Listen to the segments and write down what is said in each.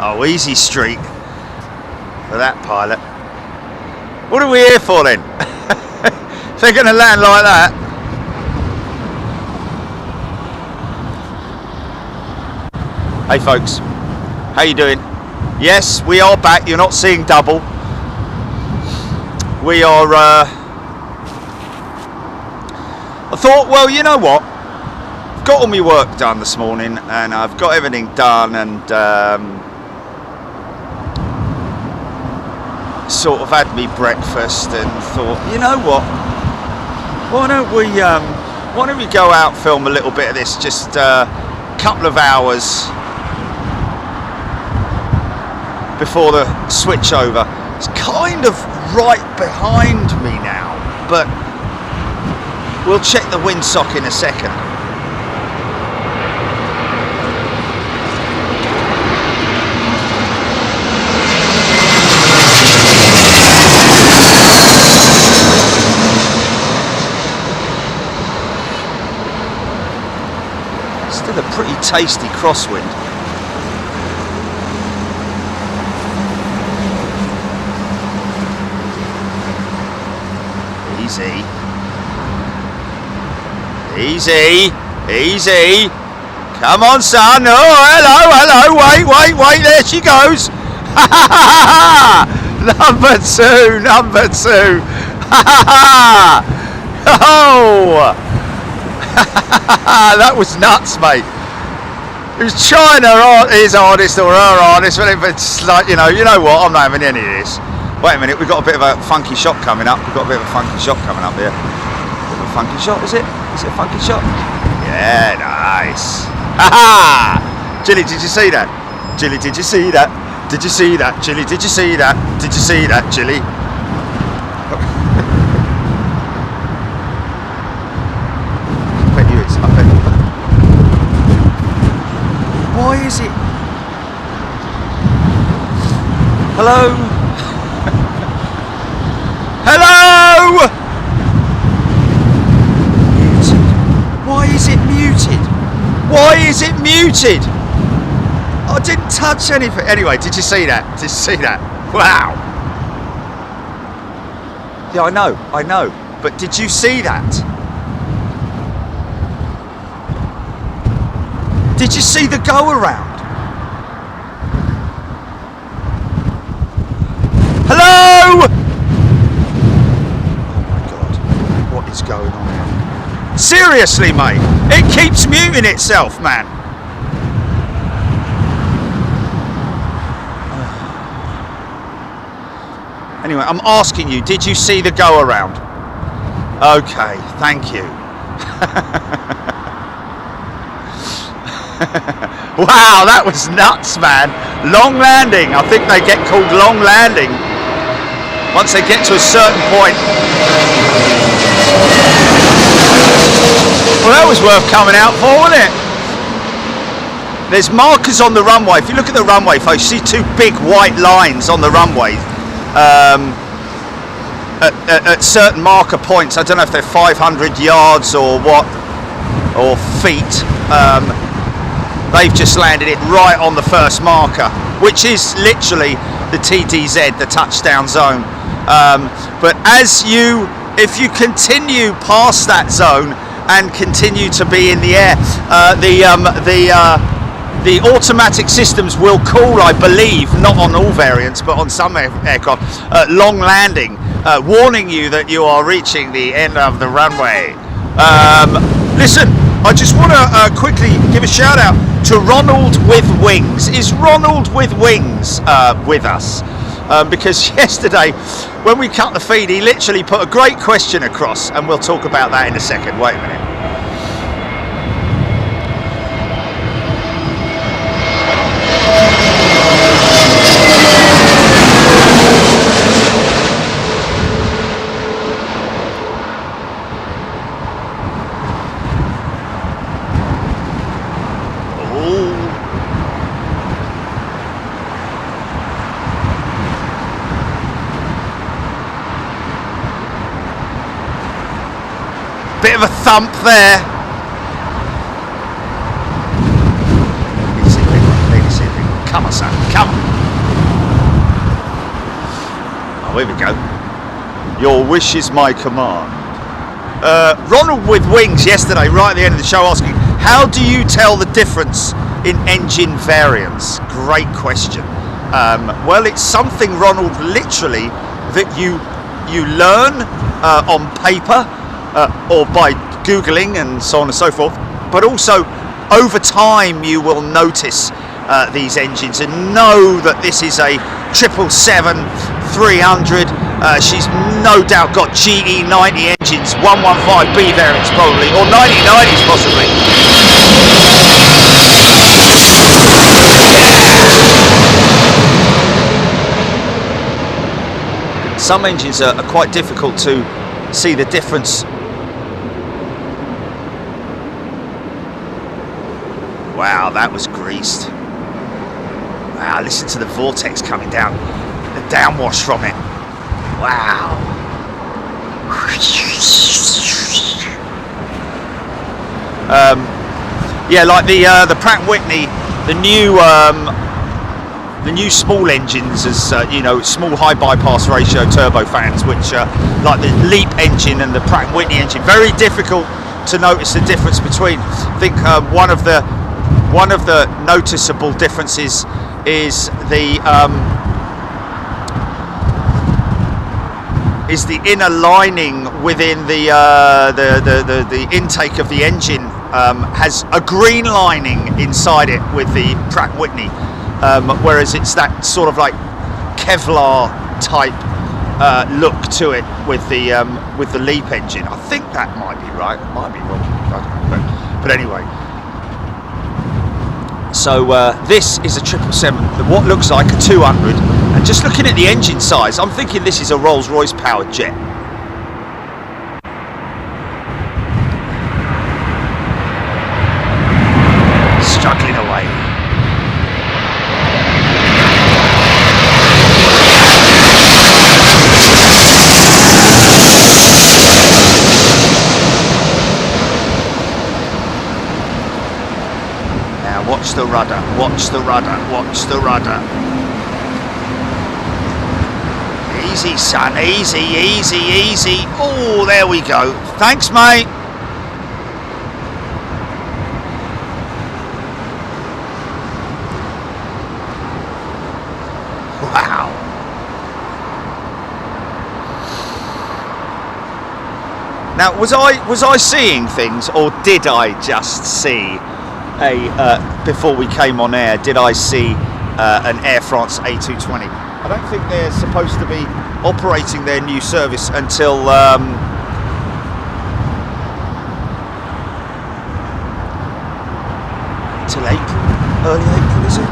Oh, easy streak for that pilot. What are we here for then? If they're going to land like that. Hey folks, how you doing? Yes, we are back. You're not seeing double. We are, I thought, well, you know what? I've got all my work done this morning and I've got everything done and sort of had me breakfast and thought, you know what? Why don't we go out, film a little bit of this, just a couple of hours before the switch over. It's kind of right behind me now, but we'll check the windsock in a second. Still a pretty tasty crosswind. Easy. Easy. Easy. Come on, son. Oh, hello, hello. Wait, wait, wait. There she goes. Number two. Number two. Oh. That was nuts, mate. He was trying his hardest or her hardest, but it's like, you know what? I'm not having any of this. Wait a minute, we've got a bit of a funky shot coming up. We've got a bit of a funky shot coming up here. Bit of a funky shot, is it? Is it a funky shot? Yeah, nice. Ha-ha! Jilly, did you see that? Jilly, did you see that? Did you see that? Jilly, did you see that? Did you see that, Jilly? I bet you it's... I bet... Why is it... Hello? Hello! Muted. Why is it muted? Why is it muted? I didn't touch anything. Anyway, did you see that? Did you see that? Wow. Yeah, I know. But did you see that? Did you see the go around? Hello! Going on here. Seriously, mate, it keeps muting itself, man. Anyway, I'm asking you, did you see the go around? Okay, thank you. Wow, that was nuts, man. Long landing. I think they get called long landing once they get to a certain point. Well, that was worth coming out for, wasn't it? There's markers on the runway. If you look at the runway, folks, you see two big white lines on the runway at certain marker points. I don't know if they're 500 yards or what, or feet. They've just landed it right on the first marker, which is literally the TDZ, the touchdown zone. But if you continue past that zone and continue to be in the air, the automatic systems will call, I believe, not on all variants, but on some aircraft, long landing, warning you that you are reaching the end of the runway. Listen, I just want to quickly give a shout out to Ronald with Wings. Is Ronald with Wings with us? Because yesterday, when we cut the feed, he literally put a great question across, and we'll talk about that in a second. Wait a minute. Bit of a thump there. Come on, son. Come on. Oh, here we go. Your wish is my command. Ronald with Wings yesterday, right at the end of the show, asking, how do you tell the difference in engine variants? Great question. Well, it's something, Ronald, literally that you learn on paper or by Googling and so on and so forth, but also over time you will notice these engines and know that this is a 777-300. She's no doubt got GE90 engines, 115B variants probably, or 9090s possibly. Some engines are quite difficult to see the difference. Wow, that was greased. Wow, listen to the vortex coming down, the downwash from it. Wow. Yeah, like the Pratt & Whitney, the new small engines, as you know, small high bypass ratio turbofans, which like the LEAP engine and the Pratt & Whitney engine, very difficult to notice the difference between. I think one of the noticeable differences is the inner lining within the intake of the engine has a green lining inside it with the Pratt & Whitney, whereas it's that sort of like Kevlar type look to it with the LEAP engine. I think that might be right, it might be wrong, I don't know. But anyway. So this is a 777, what looks like a 200, and just looking at the engine size, I'm thinking this is a Rolls-Royce powered jet. Struggling away. Watch the rudder, watch the rudder, watch the rudder. Easy, son, easy, easy, easy. Oh, there we go. Thanks, mate. Wow. Now, was I seeing things, or did I just see before we came on air, did I see an Air France A220? I don't think they're supposed to be operating their new service until April, early April, is it?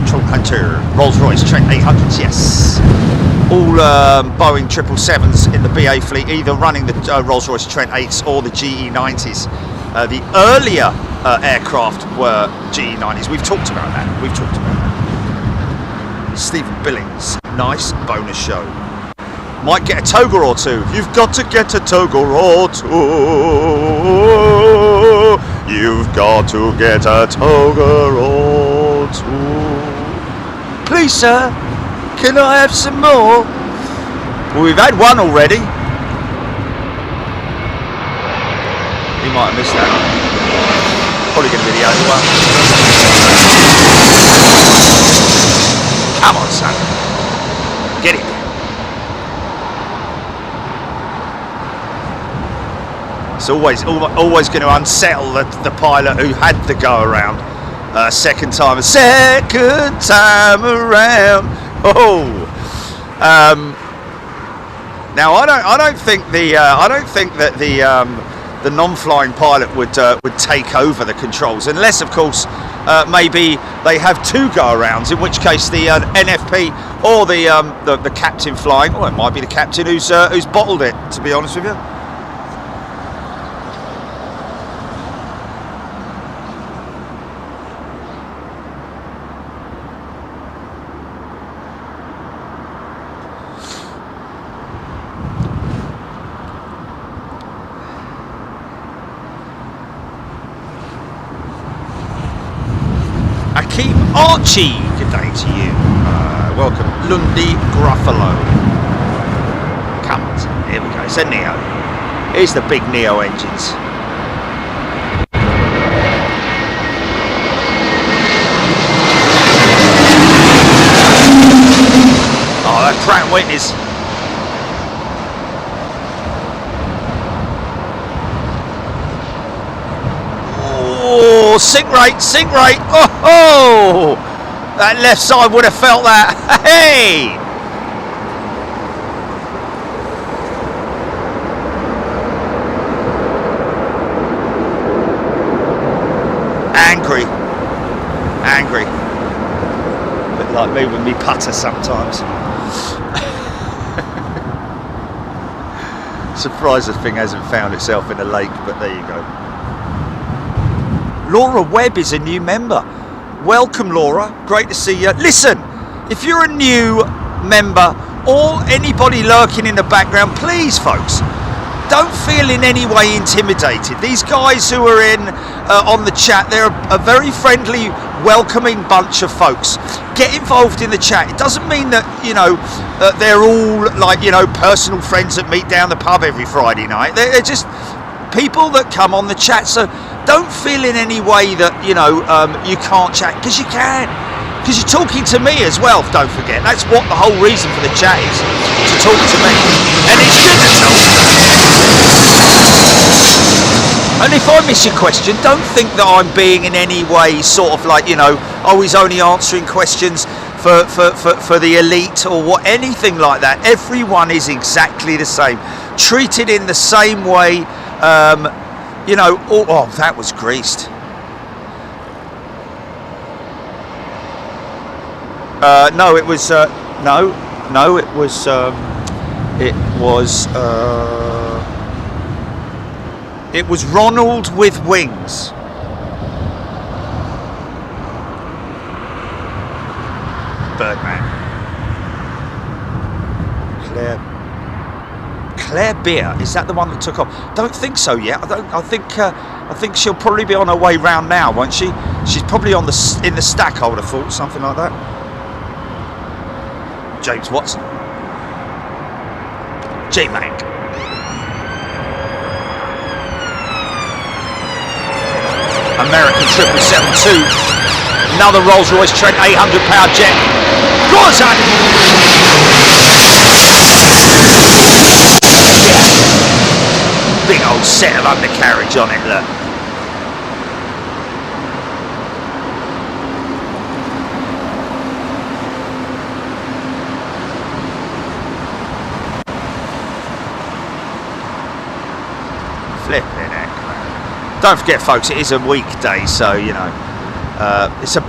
Trump Hunter, Rolls-Royce Trent 800s, yes. All Boeing 777s in the BA fleet, either running the Rolls-Royce Trent 8s or the GE90s. The earlier aircraft were GE90s. We've talked about that. Stephen Billings, nice bonus show. Might get a toga or two. You've got to get a toga or two. You've got to get a toga or two. Please, sir. Can I have some more? Well, we've had one already. You might have missed that. Probably going to be the only one. Come on, son. Get it. It's always going to unsettle the pilot who had the go around. Second time around. Oh, now I don't think that the non-flying pilot would take over the controls, unless, of course, maybe they have two go-arounds, in which case the NFP or the captain flying, or it might be the captain who's bottled it. To be honest with you. Archie, good day to you. Welcome, Lundy Gruffalo. Come on, here we go. It's a Neo. Here's the big Neo engines. Oh, that Pratt & Whitney's. Oh, sink rate. Oh, that left side would have felt that. Hey! Angry. A bit like me with me putter sometimes. Surprised the thing hasn't found itself in a lake, but there you go. Laura Webb is a new member. Welcome, Laura. Great to see you. Listen, if you're a new member or anybody lurking in the background, please, folks, don't feel in any way intimidated. These guys who are in on the chat, they're a very friendly, welcoming bunch of folks. Get involved in the chat. It doesn't mean that, you know, they're all like, you know, personal friends that meet down the pub every Friday night. They're just people that come on the chat. So don't feel in any way that, you know, you can't chat, because you can. Because you're talking to me as well, don't forget. That's what the whole reason for the chat is, to talk to me. And it's good to talk. And if I miss your question, don't think that I'm being in any way sort of like, you know, always only answering questions for the elite or what, anything like that. Everyone is exactly the same, treated in the same way. You know, oh, that was greased. No, it was no, it was Ronald with wings. Birdman. Claire Beer, is that the one that took off? Don't think so yet. I think she'll probably be on her way round now, won't she? She's probably in the stack, I would have thought, something like that. James Watson. J-Mac. American 772. Another Rolls-Royce Trent 800-pound jet. Go on, son! Big old set of undercarriage on it, look. Flipping heck, man. Don't forget, folks, it is a weekday, so you know it's a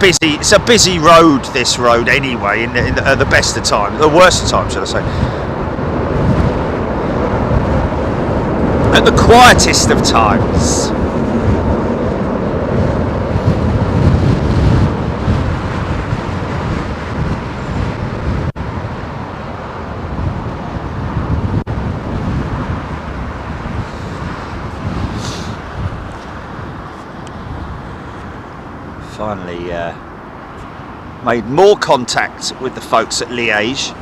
busy road. This road, anyway, in the best of times, the worst of times, should I say? At the quietest of times. Finally made more contact with the folks at Liège.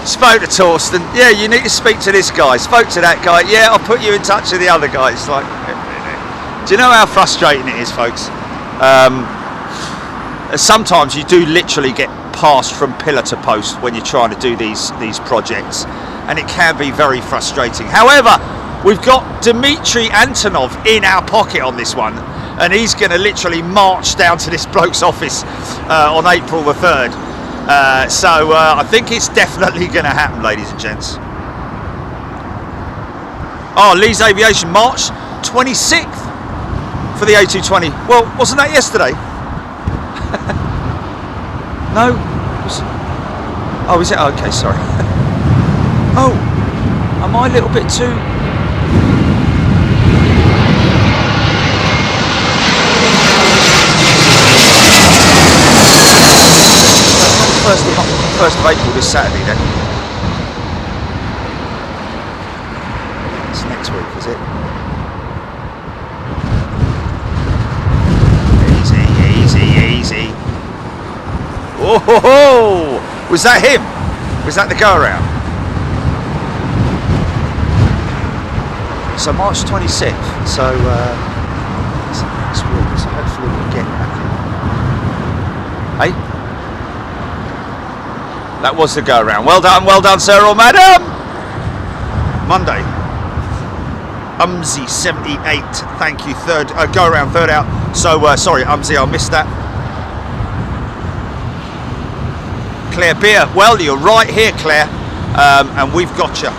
Spoke to Torsten. Yeah, you need to speak to this guy. Spoke to that guy. Yeah, I'll put you in touch with the other guy. It's like, do you know how frustrating it is, folks? Sometimes you do literally get passed from pillar to post when you're trying to do these projects, and it can be very frustrating. However, we've got Dmitry Antonov in our pocket on this one, and he's going to literally march down to this bloke's office on April the 3rd. So I think it's definitely going to happen, ladies and gents. Oh, Lee's Aviation, March 26th for the A220. Well, wasn't that yesterday? No? Oh, is it? Okay, sorry. Oh, am I a little bit too... First of April, this Saturday then. It's next week, is it? Oh, was that him? Was that the go around? So March 26th. So it's next week. So hopefully we'll get that. Hey, that was the go around. Well done, sir or madam. Monday. Umzi 78. Thank you. Third go around, third out. So sorry, Umzi, I missed that. Claire Beer, well, you're right here, Claire, and we've got you.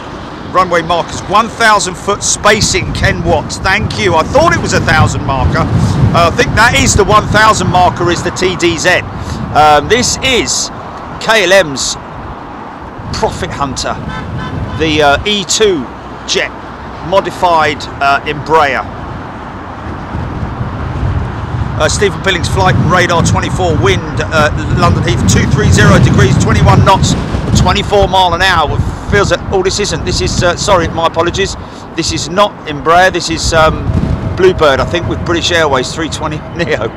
Runway markers, 1,000 foot spacing, Ken Watts. Thank you. I thought it was 1,000 marker. I think that is the 1,000 marker. Is the TDZ. This is KLM's Profit Hunter, the E2 jet modified Embraer. Stephen Billings, flight radar 24, wind London Heathrow 230 degrees, 21 knots, 24 mile an hour. Feels that, oh, this isn't, this is, sorry, my apologies, this is not Embraer, this is Bluebird, I think, with British Airways 320 Neo.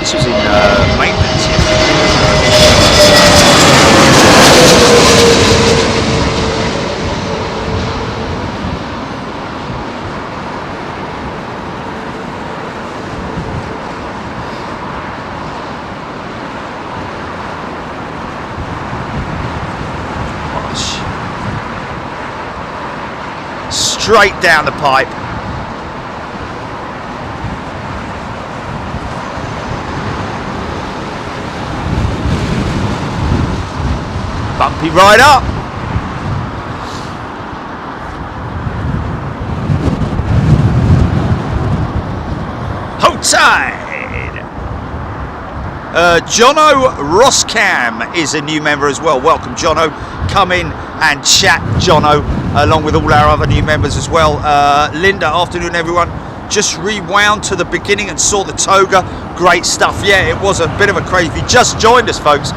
This was in maintenance yesterday. Straight down the pipe. Bumpy right up. Hold tight. Jono Roskam is a new member as well. Welcome, Jono. Come in and chat, Jono, along with all our other new members as well. Linda, afternoon, everyone. Just rewound to the beginning and saw the toga. Great stuff. Yeah, it was a bit of a crazy. If you just joined us, folks,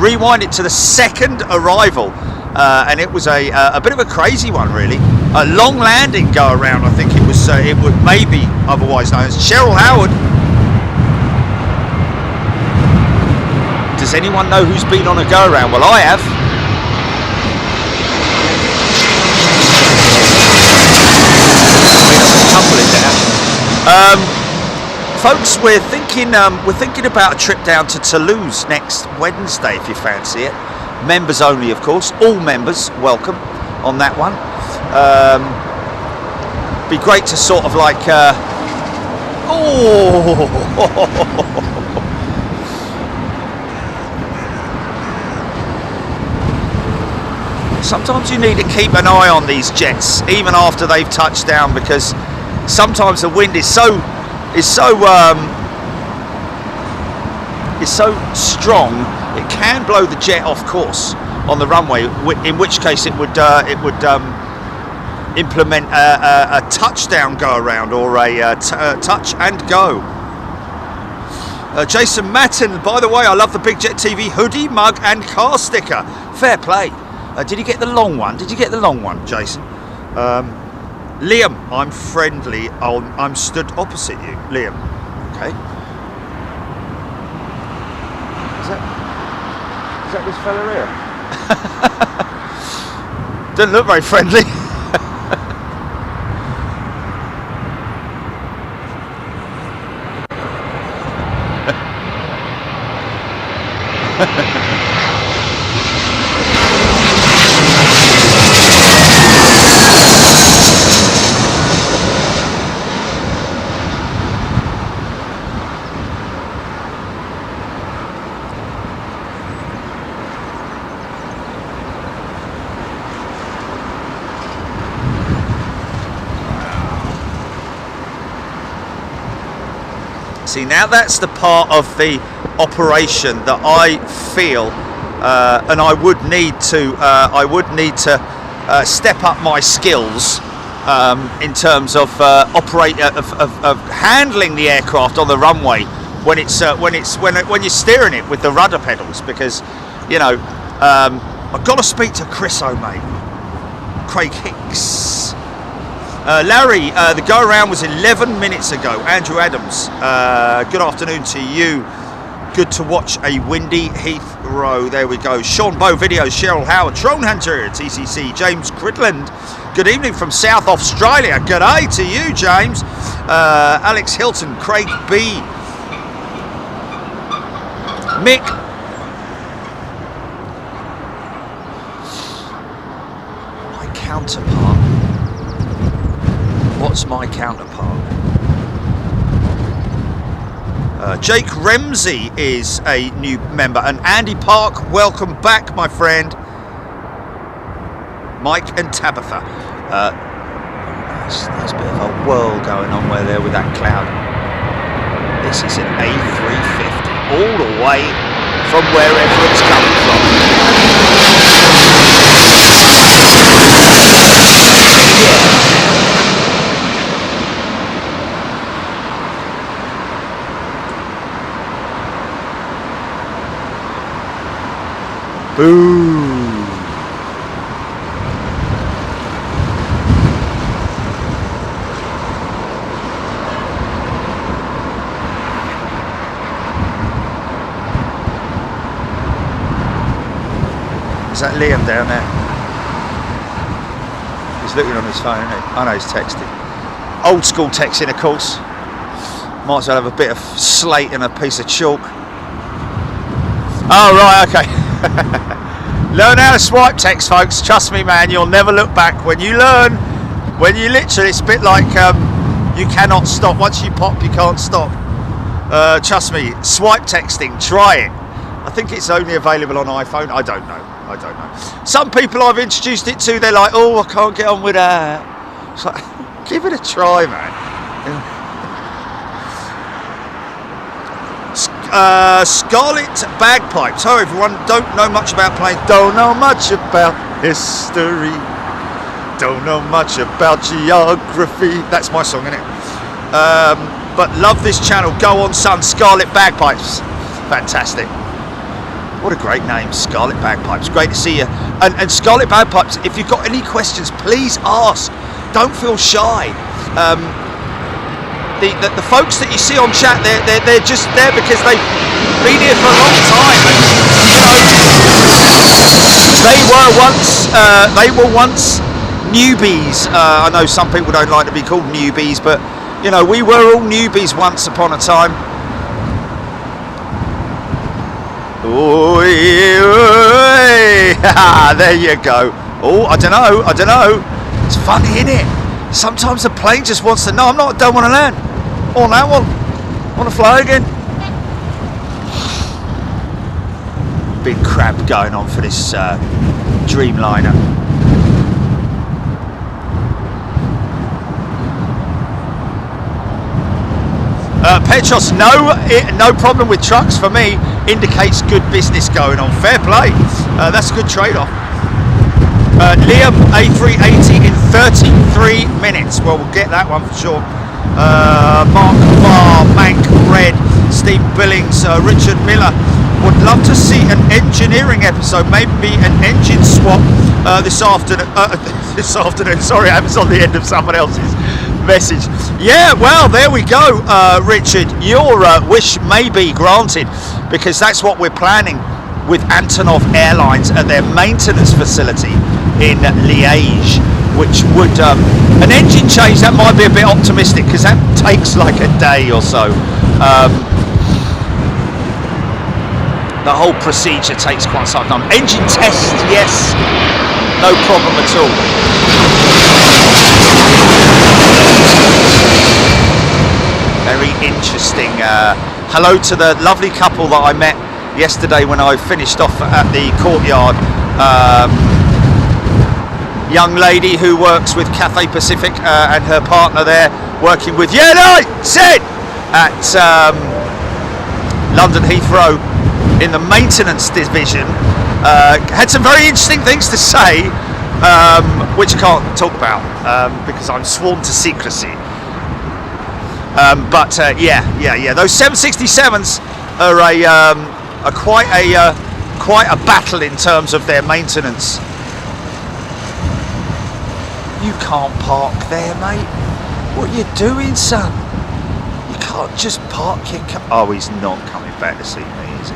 rewind it to the second arrival, and it was a bit of a crazy one, really. A long landing go around, I think it was. It would maybe otherwise known as Cheryl Howard. Does anyone know who's been on a go around? Well, I have. Folks, we're thinking about a trip down to Toulouse next Wednesday, if you fancy it. Members only, of course. All members welcome on that one. Be great to sort of like sometimes you need to keep an eye on these jets even after they've touched down, because sometimes the wind is so strong it can blow the jet off course on the runway, in which case it would implement a touchdown go around or a touch and go. Jason Matten, by the way, I love the Big Jet TV hoodie, mug and car sticker. Fair play. Did you get the long one? Did you get the long one, Jason? Liam, I'm friendly. I'm stood opposite you, Liam. Okay. Is that this fella here? Doesn't look very friendly. See, now that's the part of the operation that I feel, and I would need to step up my skills in terms of of handling the aircraft on the runway when you're steering it with the rudder pedals, because you know I've got to speak to Chris O'May, Craig Hicks. Larry, the go around was 11 minutes ago. Andrew Adams, good afternoon to you. Good to watch a windy Heathrow. There we go. Sean Bow videos. Cheryl Howard, Drone Hunter, TCC. James Cridland, good evening from South Australia. Good day to you, James. Alex Hilton, Craig B. Mick. My counterpart. What's my counterpart? Jake Ramsey is a new member, and Andy Park, welcome back, my friend. Mike and Tabitha. There's a bit of a whirl going on there with that cloud. This is an A350, all the way from wherever it's coming from. Boom. Is that Liam down there? He's looking on his phone, isn't he? I know he's texting. Old school texting, of course. Might as well have a bit of slate and a piece of chalk. Oh, right, okay. Learn how to swipe text, folks. Trust me, man, you'll never look back. When you learn, literally, it's a bit like you cannot stop. Once you pop, you can't stop. Trust me, swipe texting, try it. I think it's only available on iPhone. I don't know. Some people I've introduced it to, they're like, oh, I can't get on with that. It's like, give it a try, man. Scarlet Bagpipes. Hello everyone, don't know much about planes, don't know much about history, don't know much about geography. That's my song, isn't it? But love this channel. Go on, son. Scarlet Bagpipes, fantastic. What a great name, Scarlet Bagpipes. Great to see you. And Scarlet Bagpipes, if you've got any questions, please ask. Don't feel shy. The folks that you see on chat, they're just there because they've been here for a long time. And, they were once newbies. I know some people don't like to be called newbies, but you know, we were all newbies once upon a time. There you go. Oh, I don't know. It's funny, isn't it? Sometimes the plane just wants to know. I don't want to land. On that one. Want to fly again? Big crap going on for this Dreamliner. Petros, no problem with trucks for me. Indicates good business going on. Fair play. That's a good trade-off. Liam, A380 in 33 minutes. Well, we'll get that one for sure. Mark Barr, Mank Red, Steve Billings, Richard Miller. Would love to see an engineering episode, maybe an engine swap this afternoon. Sorry, I was on the end of someone else's message. Yeah, well, there we go, Richard. Your wish may be granted, because that's what we're planning with Antonov Airlines at their maintenance facility in Liège, which would an engine change, that might be a bit optimistic because that takes like a day or so. The whole procedure takes quite some time. Engine test, yes, no problem at all. Very interesting. Hello to the lovely couple that I met yesterday when I finished off at the courtyard. Young lady who works with Cathay Pacific and her partner there working with Said at London Heathrow in the maintenance division. Had some very interesting things to say, which I can't talk about because I'm sworn to secrecy. But yeah, those 767s are quite a battle in terms of their maintenance. You can't park there, mate. What are you doing, son? You can't just park your car. Oh, he's not coming back to see me, is he?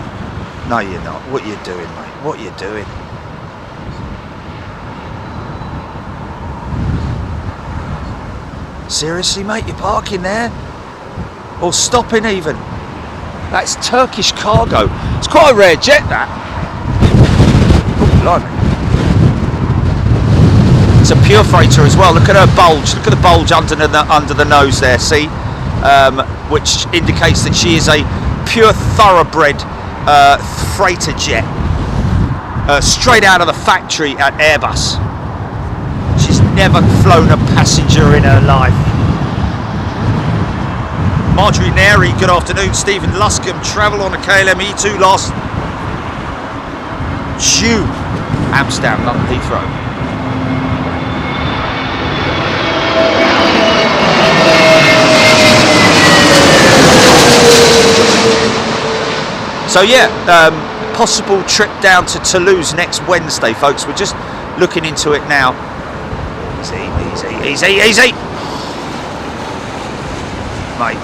No, you're not. What are you doing, mate? What are you doing? Seriously, mate? You're parking there? Or stopping even? That's Turkish cargo. It's quite a rare jet, that. Oh, blimey. It's a pure freighter as well. Look at her bulge. Look at the bulge under the nose there. See, which indicates that she is a pure thoroughbred freighter jet, straight out of the factory at Airbus. She's never flown a passenger in her life. Marjorie Neri, good afternoon. Stephen Luscombe, travel on a KLM E2 last June. Amsterdam, London Heathrow. So yeah, possible trip down to Toulouse next Wednesday, folks. We're just looking into it now. Easy, easy, easy, easy. Mate,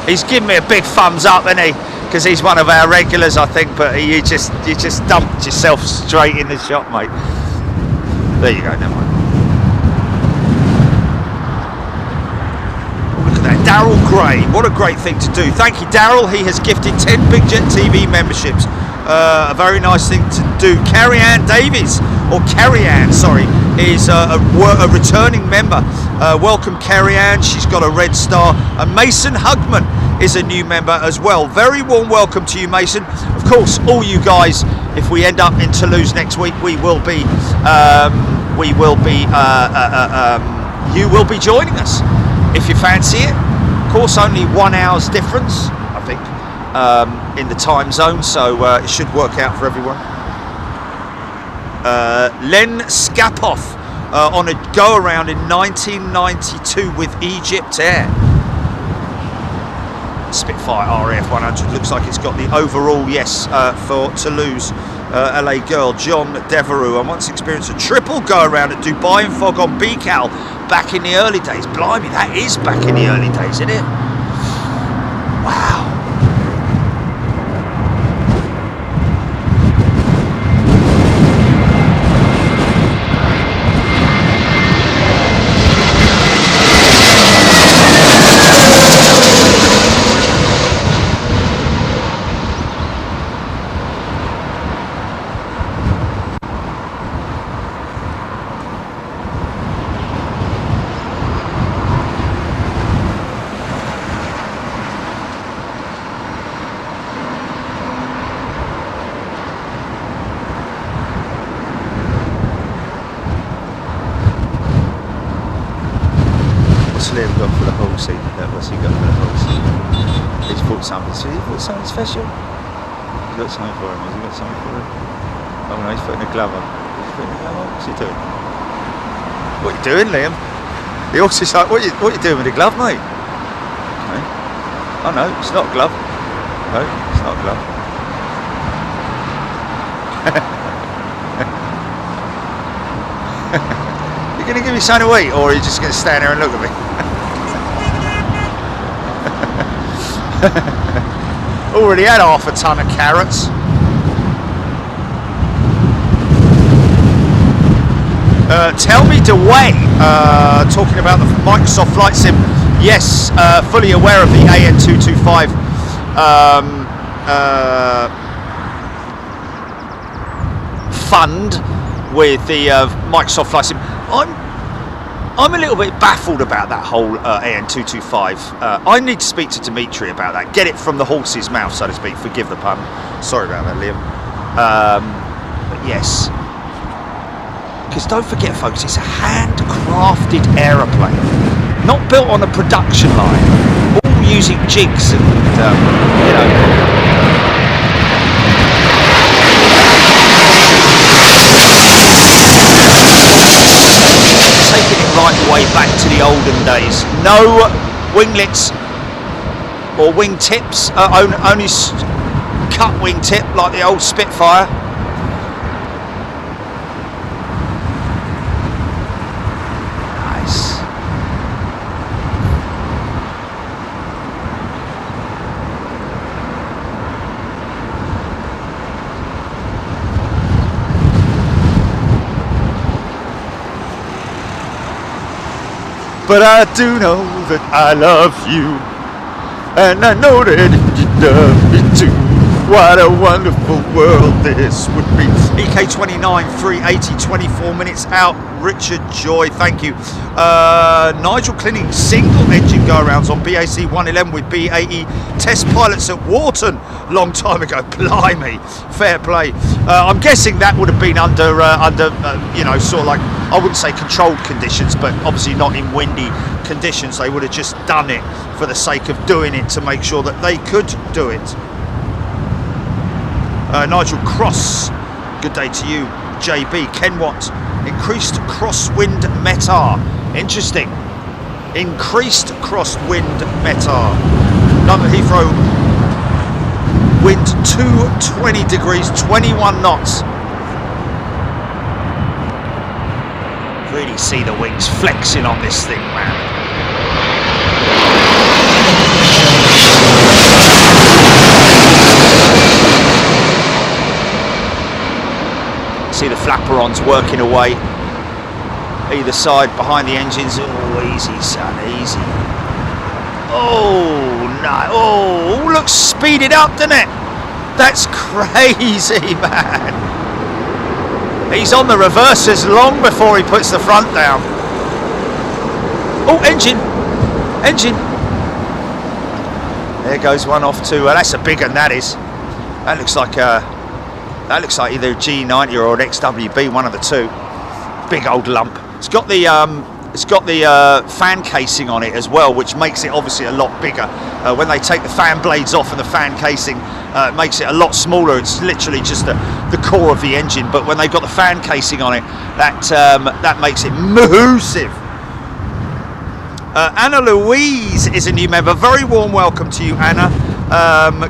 he's giving me a big thumbs up, isn't he? Because he's one of our regulars, I think. But you just dumped yourself straight in the shot, mate. There you go, never mind. Daryl Gray, what a great thing to do. Thank you, Daryl. He has gifted 10 Big Jet TV memberships. A very nice thing to do. Carrie-Ann Davies, or Carrie-Ann, sorry, is a returning member. Welcome, Carrie-Ann. She's got a red star. And Mason Hugman is a new member as well. Very warm welcome to you, Mason. Of course, all you guys, if we end up in Toulouse next week, you will be joining us if you fancy it. Of course, only 1 hour's difference, I think, in the time zone, so it should work out for everyone. Len Skapoff on a go-around in 1992 with Egypt Air. Spitfire RAF 100 looks like it's got the overall yes for Toulouse. LA girl John Devereux. I once experienced a triple go-around at Dubai and Fog on BCAL back in the early days. Blimey, that is back in the early days, isn't it? Wow. Liam got for the whole scene. What's he got for the whole scene? He's bought something. So he bought something special? He's got something for him. Has he got something for him? Oh no, he's putting a glove on. He's putting a glove on. What's he doing? What are you doing, Liam? The horse is like, what are you doing with the glove, mate? Okay. Oh no, it's not a glove. No, it's not a glove. You're going to give me something to eat, or are you just going to stand there and look at me? Already had half a ton of carrots. Tell me DeWay, talking about the Microsoft Flight Sim. Yes, fully aware of the AN225 fund with the Microsoft Flight Sim. I'm a little bit baffled about that whole AN225. I need to speak to Dimitri about that. Get it from the horse's mouth, so to speak. Forgive the pun. Sorry about that, Liam. But yes. Because don't forget, folks, it's a handcrafted aeroplane. Not built on a production line. All using jigs and, you know... taking it right way back to the olden days. No winglets or wing tips, only cut wing tip like the old Spitfire. but I do know that I love you, and I know that you love me too. What a wonderful world this would be. EK29 380, 24 minutes out. Richard Joy, thank you. Nigel Clinning, single engine go-arounds on BAC 111 with BAE test pilots at Wharton long time ago. Blimey, fair play. I'm guessing that would have been under you know, sort of like, I wouldn't say controlled conditions, but obviously not in windy conditions. They would have just done it for the sake of doing it to make sure that they could do it. Nigel Cross, good day to you. JB, Ken Watt, increased crosswind METAR. Interesting. Increased crosswind METAR. London Heathrow, wind 220 degrees, 21 knots. Really see the wings flexing on this thing, man. See the flaperons working away either side behind the engines. Oh, easy, son, easy. Oh, no. Oh, looks speeded up, doesn't it? That's crazy, man. He's on the reversers long before he puts the front down. Oh, engine. Engine. There goes one off too. That's a big one, that is. That looks like either a G90 or an XWB, one of the two. Big old lump. It's got the fan casing on it as well, which makes it obviously a lot bigger. When they take the fan blades off and the fan casing, it makes it a lot smaller. It's literally just the core of the engine. But when they've got the fan casing on it, that makes it massive. Anna Louise is a new member. Very warm welcome to you, Anna.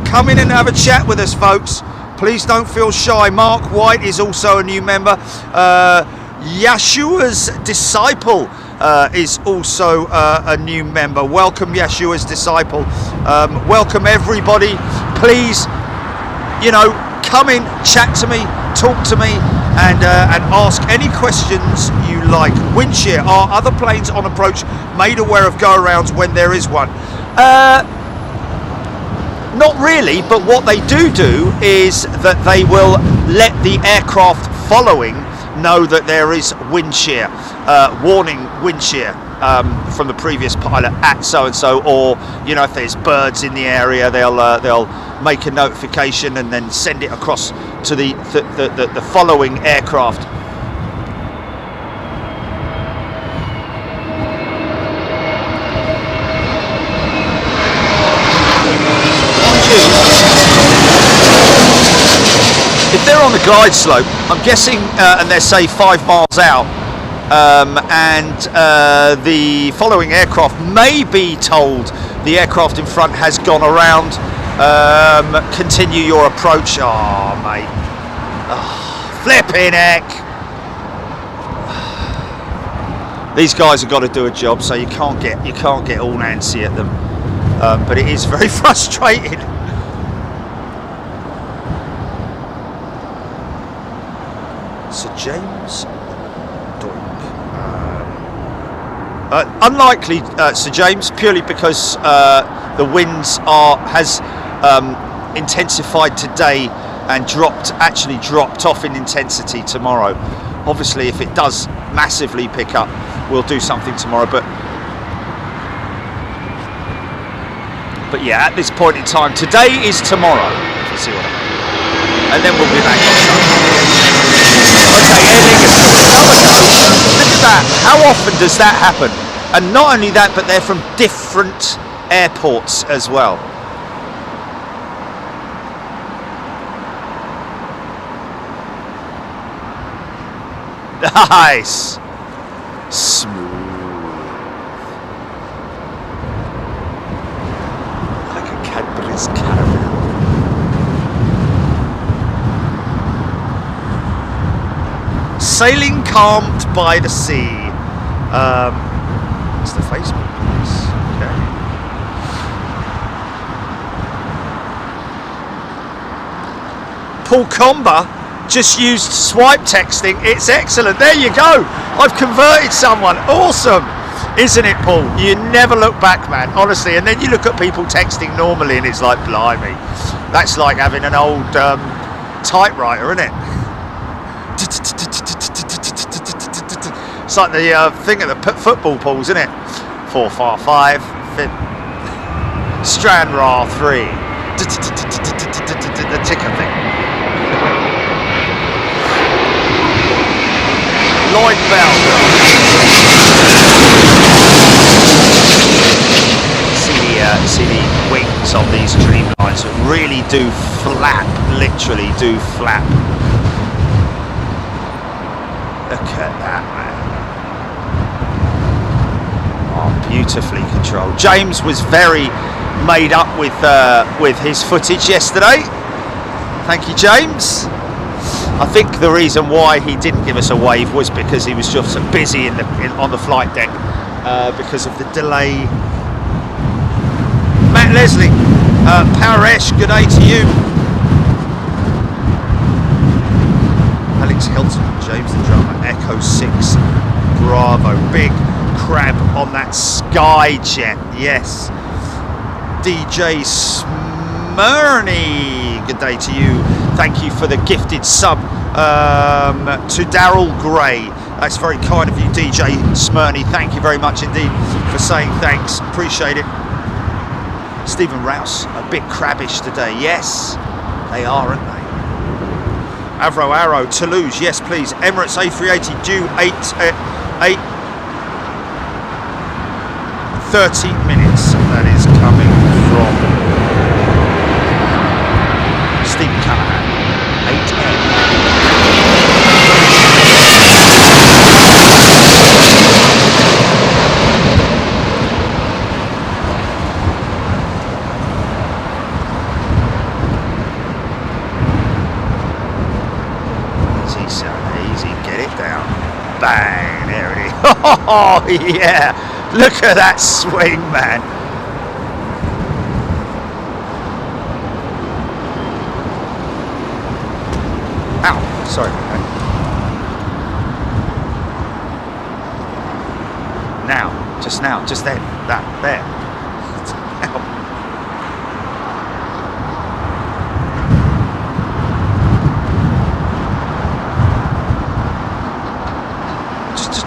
Come in and have a chat with us, folks. Please don't feel shy. Mark White is also a new member. Yeshua's Disciple is also a new member. Welcome, Yeshua's Disciple. Welcome, everybody. Please, you know, come in, chat to me, talk to me, and ask any questions you like. Wind shear. Are other planes on approach made aware of go-arounds when there is one? Not really, but what they do is that they will let the aircraft following know that there is wind shear, warning wind shear from the previous pilot at so-and-so, or, you know, if there's birds in the area, they'll make a notification and then send it across to the following aircraft. If they're on the glide slope, I'm guessing, and they're say 5 miles out, and the following aircraft may be told the aircraft in front has gone around, continue your approach. Oh, mate. Oh, flipping heck. These guys have got to do a job, so you can't get all antsy at them. But it is very frustrating. Sir James Doink. Unlikely, Sir James, purely because the winds has intensified today and actually dropped off in intensity tomorrow. Obviously, if it does massively pick up, we'll do something tomorrow. But yeah, at this point in time, today is tomorrow, if you see what I mean. And then we'll be back on Sunday. Okay, Aer Lingus, another go. Look at that. How often does that happen? And not only that, but they're from different airports as well. Nice. Smooth. Like a Cadbury's caramel. Sailing calmed by the sea. It's the Facebook place. Okay. Paul Comber just used swipe texting. It's excellent. There you go. I've converted someone. Awesome. Isn't it, Paul? You never look back, man, honestly. And then you look at people texting normally and it's like, blimey. That's like having an old typewriter, isn't it? It's like the thing at the football pools, isn't it? 4, 4, 5, Strand Ra 3. The ticker thing. Lloyd Bell. See the wings of these Dreamliners that really do flap, literally do flap. Look at that, man. Oh, beautifully controlled. James was very made up with his footage yesterday. Thank you, James. I think the reason why he didn't give us a wave was because he was just busy on the flight deck because of the delay. Matt Leslie, Paresh, good day to you. Alex Hilton, James the drummer, Echo 6, Bravo, big crab on that Skyjet, yes. DJ Smyrny, good day to you. Thank you for the gifted sub to Daryl Gray. That's very kind of you, DJ Smyrny. Thank you very much indeed for saying thanks. Appreciate it. Stephen Rouse, a bit crabbish today. Yes, they are, aren't they? Avro Arrow, Toulouse, yes please. Emirates A380 due 30 minutes. That is coming from Steve Callahan. 8M. Bang, there it is. Oh yeah, look at that swing, man. Ow, sorry. Now, just then, there. Ow.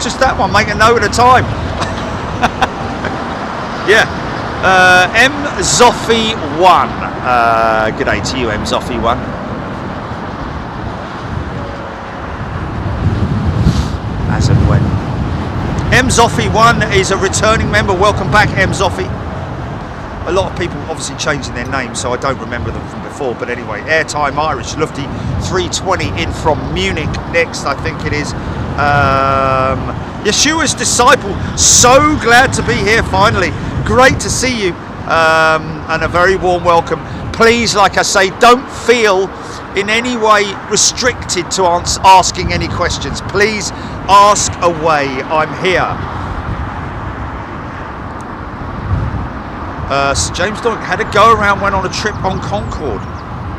Just that one, make a note at a time. Yeah. M Zoffi 1. Good day to you, M Zoffi 1. As and when. M Zoffi 1 is a returning member. Welcome back, M Zoffi. A lot of people obviously changing their names, so I don't remember them from before. But anyway, Airtime Irish, Lufty 320 in from Munich next, I think it is. Yeshua's disciple, so glad to be here finally. Great to see you, and a very warm welcome. Please, like I say, don't feel in any way restricted to asking any questions. Please ask away. I'm here. Sir James Donk had a go around, went on a trip on Concorde.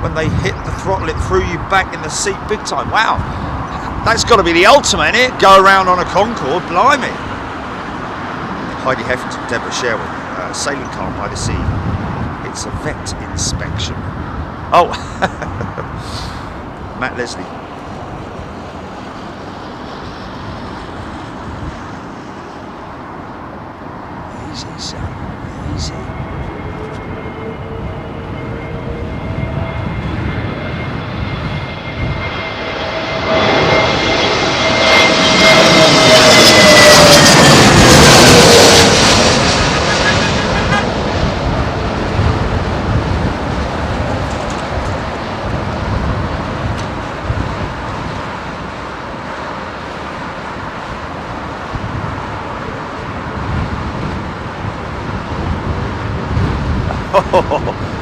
When they hit the throttle, it threw you back in the seat big time. Wow. That's got to be the ultimate, innit? Go around on a Concorde, blimey. Heidi Heffington, Deborah Sherwood, sailing calm by the sea. It's a vet inspection. Oh, Matt Leslie. Easy, son, easy.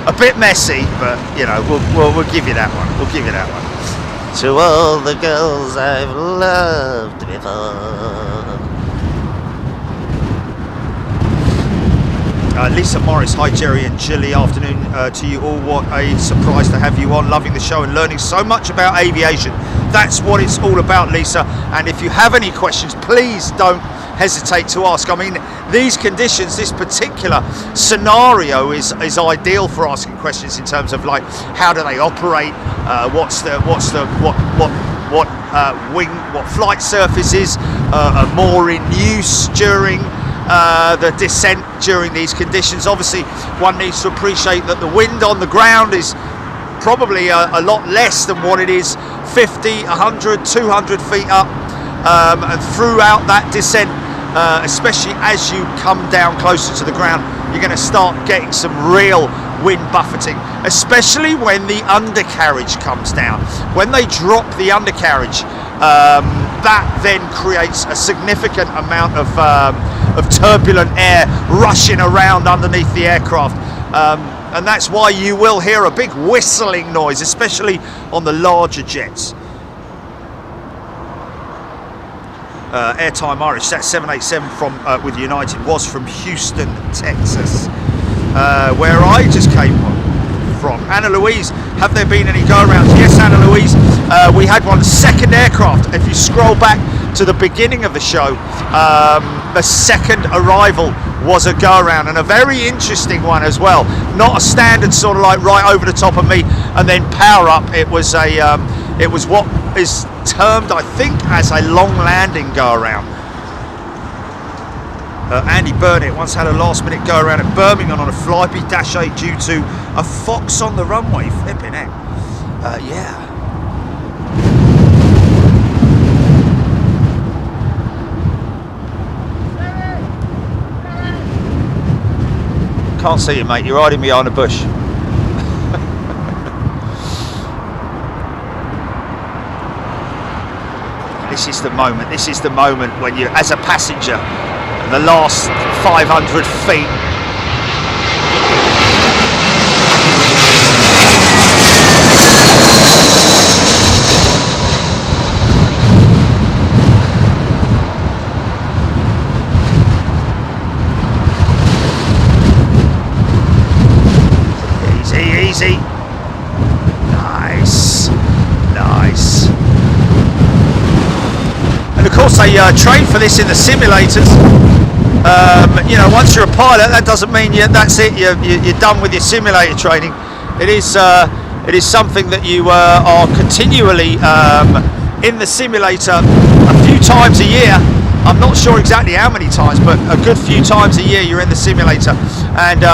A bit messy, but you know, we'll give you that one. We'll give you that one. To all the girls I've loved before. Lisa Morris, hi Jerry and Chilly, afternoon to you all. What a surprise to have you on. Loving the show and learning so much about aviation. That's what it's all about, Lisa. And if you have any questions, please don't hesitate to ask. I mean, these conditions, this particular scenario is ideal for asking questions in terms of like how do they operate, what flight surfaces are more in use during the descent during these conditions. Obviously, one needs to appreciate that the wind on the ground is probably a lot less than what it is 50, 100, 200 feet up, and throughout that descent, especially as you come down closer to the ground, you're going to start getting some real wind buffeting, especially when the undercarriage comes down. When they drop the undercarriage, that then creates a significant amount of turbulent air rushing around underneath the aircraft, and that's why you will hear a big whistling noise, especially on the larger jets. Airtime Irish, that 787 from with United was from Houston, Texas, where I just came from. Anna Louise, have there been any go-arounds? Yes, Anna Louise, we had one. Second aircraft. If you scroll back to the beginning of the show, the second arrival was a go-around, and a very interesting one as well. Not a standard sort of like right over the top of me and then power up. It was what is termed, I think, as a long landing go-around. Andy Burnett once had a last-minute go-around at Birmingham on a Flybe Dash 8 due to a fox on the runway. Flipping heck. Yeah. Can't see you, mate. You're hiding behind a bush. This is the moment. This is the moment when you, as a passenger, the last 500 feet. Easy. Nice. And of course they train for this in the simulators. You know, once you're a pilot, that doesn't mean that's it. You're done with your simulator training. It is something that you are continually in the simulator a few times a year. I'm not sure exactly how many times, but a good few times a year you're in the simulator. And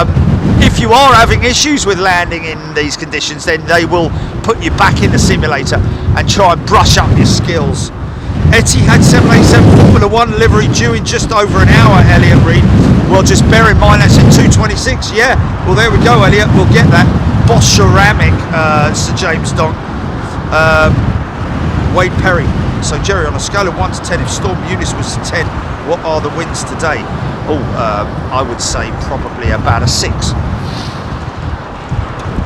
if you are having issues with landing in these conditions, then they will put you back in the simulator and try and brush up your skills. Etihad 787 Formula 1 livery due in just over an hour, Elliot Reed. Well, just bear in mind that's at 2:26. Yeah, well there we go, Elliot. We'll get that. Bosch Ceramic, Sir James Donk. Wade Perry. So Jerry, on a scale of 1 to 10, if Storm Eunice was to 10, what are the winds today? Oh, I would say probably about a 6.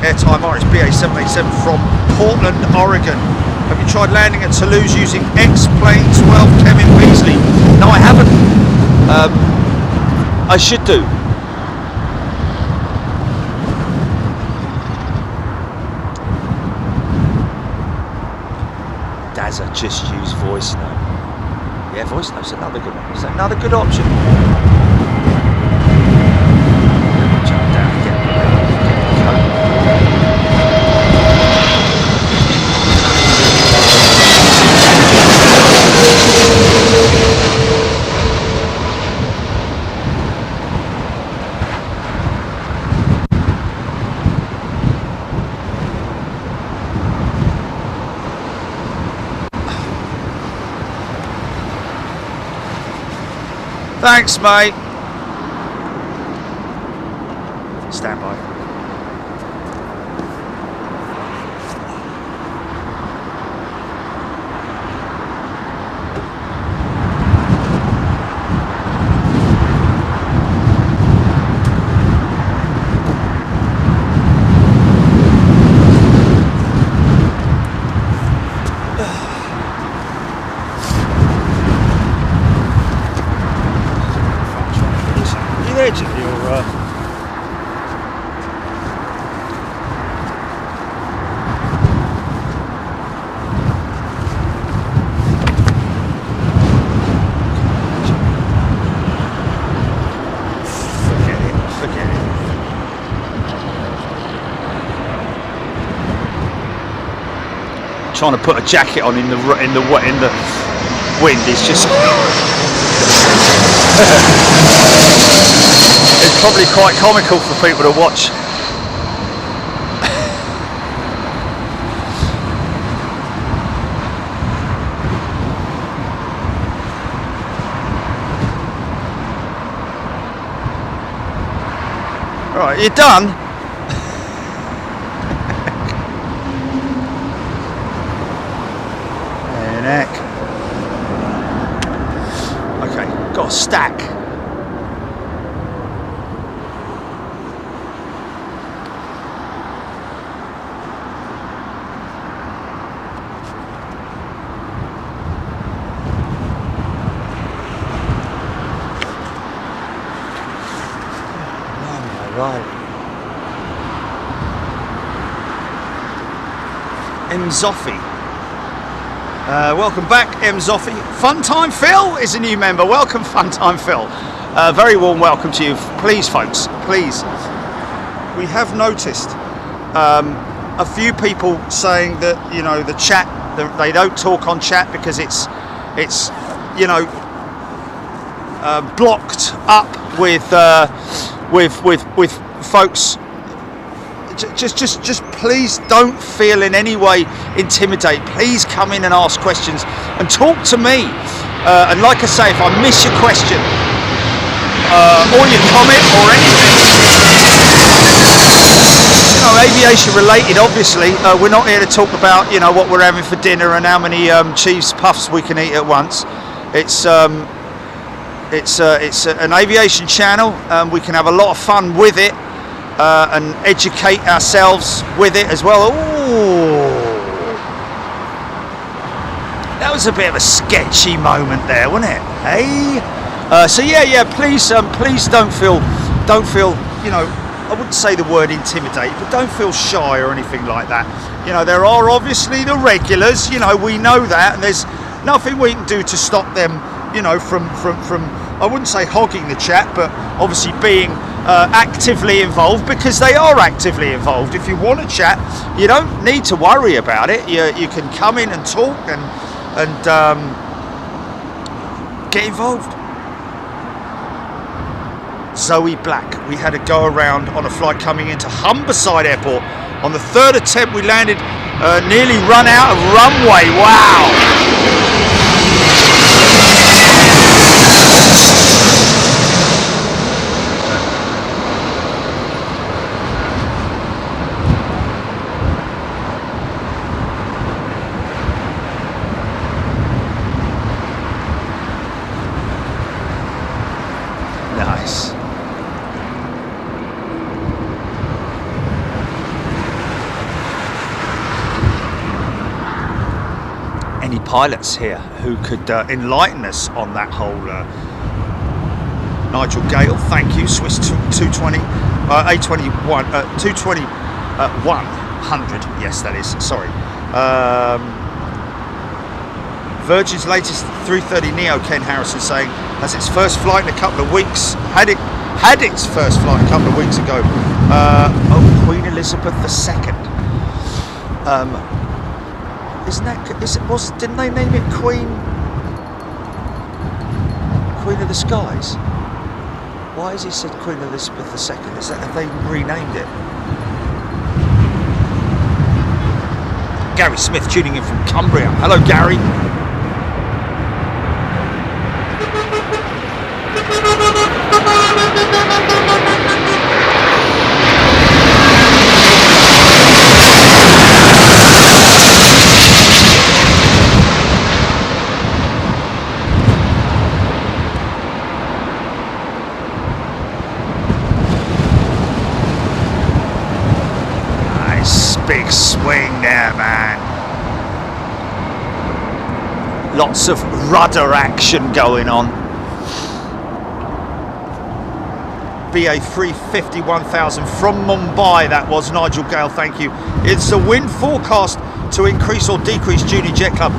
Airtime Irish BA787 from Portland, Oregon. Have you tried landing at Toulouse using X-Plane 12 Kevin Beasley? No, I haven't. I should do. Dazza, just use voice note. Yeah, voice note's another good one. Is that another good option? Jump down, get the code. Thanks, mate. Stand by. trying to put a jacket on in the wind is just it's probably quite comical for people to watch. Right, you're done? And heck. Okay, got a stack. Right. M Zoffi. Welcome back, M Zoffi. Funtime Phil is a new member. Welcome, Funtime Phil. Very warm welcome to you. Please, folks, please. We have noticed a few people saying that, you know, the chat, they don't talk on chat because it's you know, blocked up with folks. Just please don't feel in any way intimidated. Please come in and ask questions and talk to me. And like I say, if I miss your question or your comment or anything, you know, aviation related, obviously, we're not here to talk about, you know, what we're having for dinner and how many cheese puffs we can eat at once. It's an aviation channel. We can have a lot of fun with it and educate ourselves with it as well. Ooh, that was a bit of a sketchy moment there, wasn't it? Hey, so yeah. Please don't feel, you know, I wouldn't say the word intimidate, but don't feel shy or anything like that. You know, there are obviously the regulars. You know, we know that, and there's nothing we can do to stop them, you know, from I wouldn't say hogging the chat, but obviously being actively involved, because they are actively involved. If you want to chat, you don't need to worry about it. You can come in and talk and get involved. Zoe Black, we had a go around on a flight coming into Humberside Airport. On the third attempt we landed, nearly run out of runway. Wow. Nice. Any pilots here who could enlighten us on that whole Nigel Gale, thank you. Swiss 220 A21 220 100, yes that is, sorry. Virgin's latest 330 Neo, Ken Harrison saying, has its first flight in a couple of weeks. Had its first flight a couple of weeks ago. Oh, Queen Elizabeth II. Didn't they name it Queen of the Skies? Why has he said Queen Elizabeth II? Have they renamed it? Gary Smith tuning in from Cumbria. Hello, Gary. Nice big swing there, man. Lots of rudder action going on. BA 350 1000 from Mumbai, that was Nigel Gale, thank you. It's a wind forecast to increase or decrease Junior Jet Club.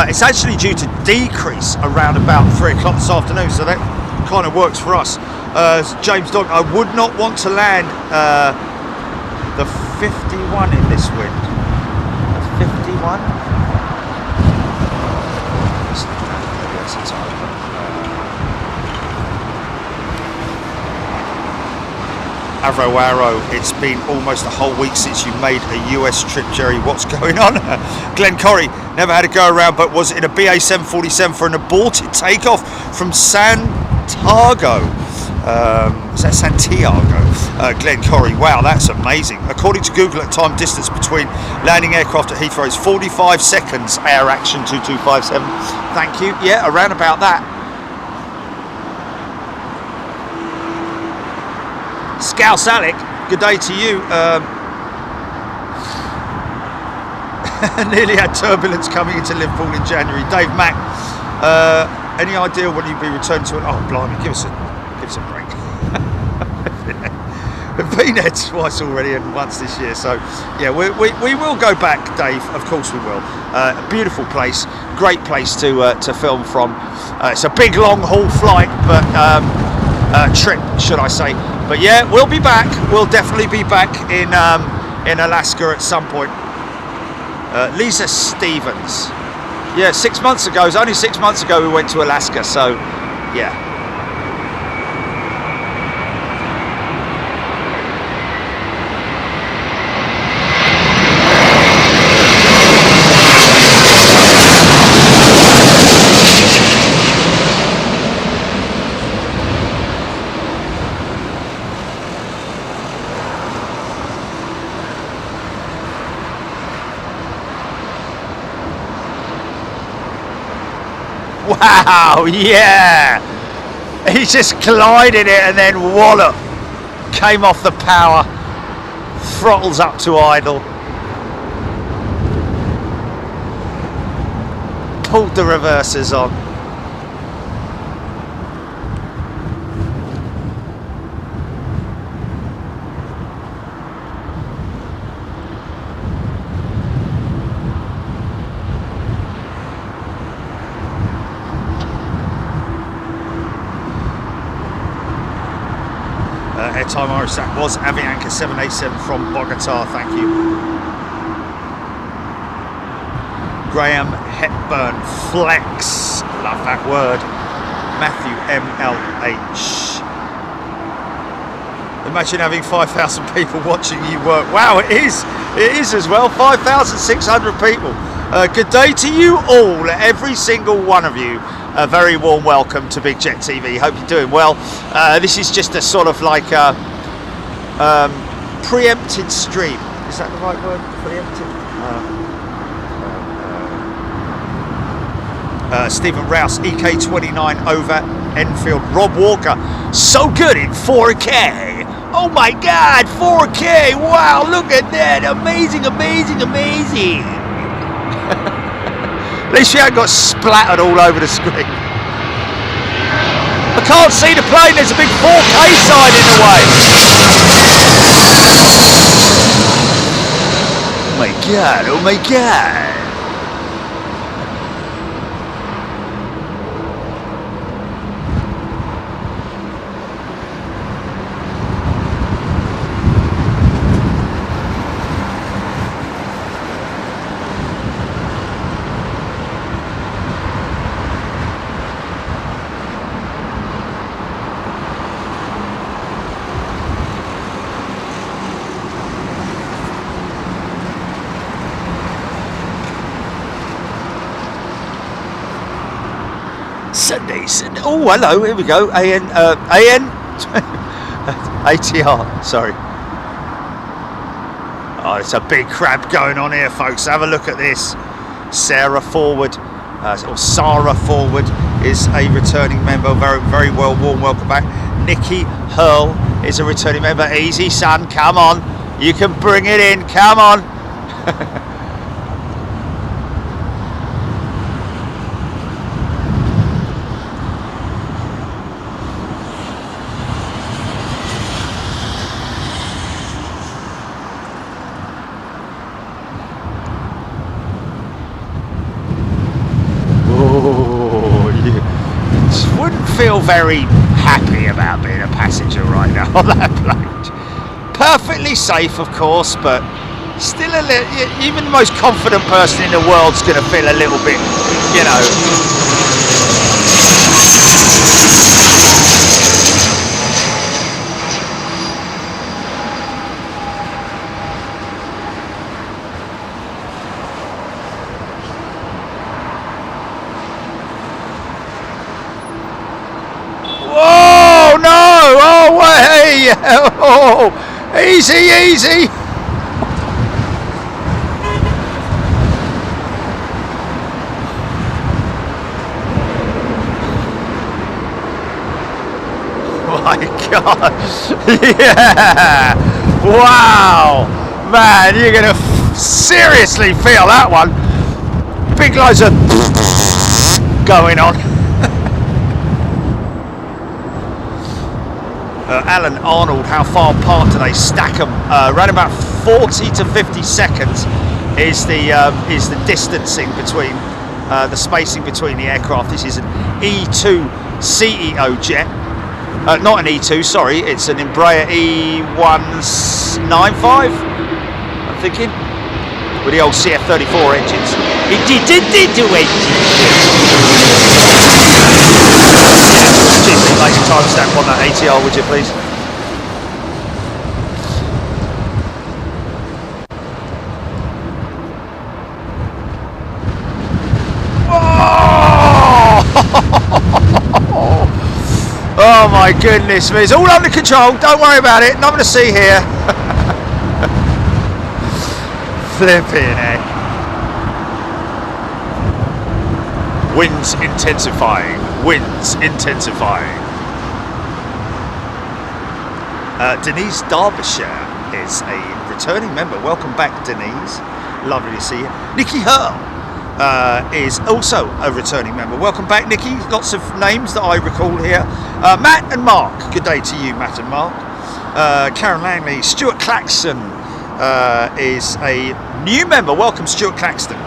It's actually due to decrease around about 3 o'clock this afternoon, so that kind of works for us. James Dog, I would not want to land the 51 in this wind. The 51 one. Arrow, it's been almost a whole week since you made a US trip, Jerry. What's going on? Glenn Corrie, never had to go around, but was in a BA 747 for an aborted takeoff from Santiago. Is that Santiago? Glenn Corrie, wow, that's amazing. According to Google, at time distance between landing aircraft at Heathrow is 45 seconds. Air Action 2257. Thank you. Yeah, around about that. Scouse Alec, good day to you. Nearly had turbulence coming into Liverpool in January. Dave Mack, any idea when you'll be returned to it? Oh, blimey, give us a break. We've been there twice already and once this year, so yeah, we will go back, Dave. Of course we will. A beautiful place, great place to film from. It's a big long haul flight, but trip, should I say? But yeah, we'll be back. We'll definitely be back in Alaska at some point. Lisa Stevens. Yeah, 6 months ago. It was only 6 months ago we went to Alaska. So, yeah. Wow, yeah! He just glided it and then wallop. Came off the power. Throttles up to idle. Pulled the reversers on. Airtime Irish, that was Avianca 787 from Bogota, thank you. Graham Hepburn, flex, love that word. Matthew MLH. Imagine having 5,000 people watching you work. Wow, it is as well, 5,600 people. Good day to you all, every single one of you. A very warm welcome to Big Jet TV. Hope you're doing well. This is just a sort of like a preempted stream. Is that the right word? Preempted? Stephen Rouse, EK29 over Enfield. Rob Walker, so good in 4K. Oh my God, 4K. Wow, look at that. Amazing, amazing, amazing. At least you haven't got splattered all over the screen. I can't see the plane, there's a big 4K sign in the way. Oh my God, oh my God. Sunday. Oh, hello. Here we go. ATR. Sorry. Oh, it's a big crab going on here, folks. Have a look at this. Sarah Forward, or Sarah Forward, is a returning member. Very, very well, warm welcome back. Nikki Hurl is a returning member. Easy, son. Come on. You can bring it in. Come on. Feel very happy about being a passenger right now on that plane. Perfectly safe, of course, but Still a little, even the most confident person in the world's going to feel a little bit, you know. Whoa, no, oh, way, oh, easy, easy. My God, yeah, wow, man, you're gonna seriously feel that one. Big loads of going on. Alan Arnold, how far apart do they stack them? Around about 40 to 50 seconds is the distancing between the spacing between the aircraft. This is an E2 CEO jet. Not an E2, sorry, it's an Embraer E195, I'm thinking, with the old CF34 engines. It did do it. Cheers, laser timestamp on that ATR, would you please? Oh my goodness me, it's all under control, don't worry about it, nothing to see here. Flipping heck. Winds intensifying, winds intensifying. Denise Derbyshire is a returning member, welcome back Denise, lovely to see you. Nikki Hurl is also a returning member. Welcome back, Nikki. Lots of names that I recall here. Matt and Mark. Good day to you, Matt and Mark. Karen Langley. Stuart Claxton is a new member. Welcome, Stuart Claxton.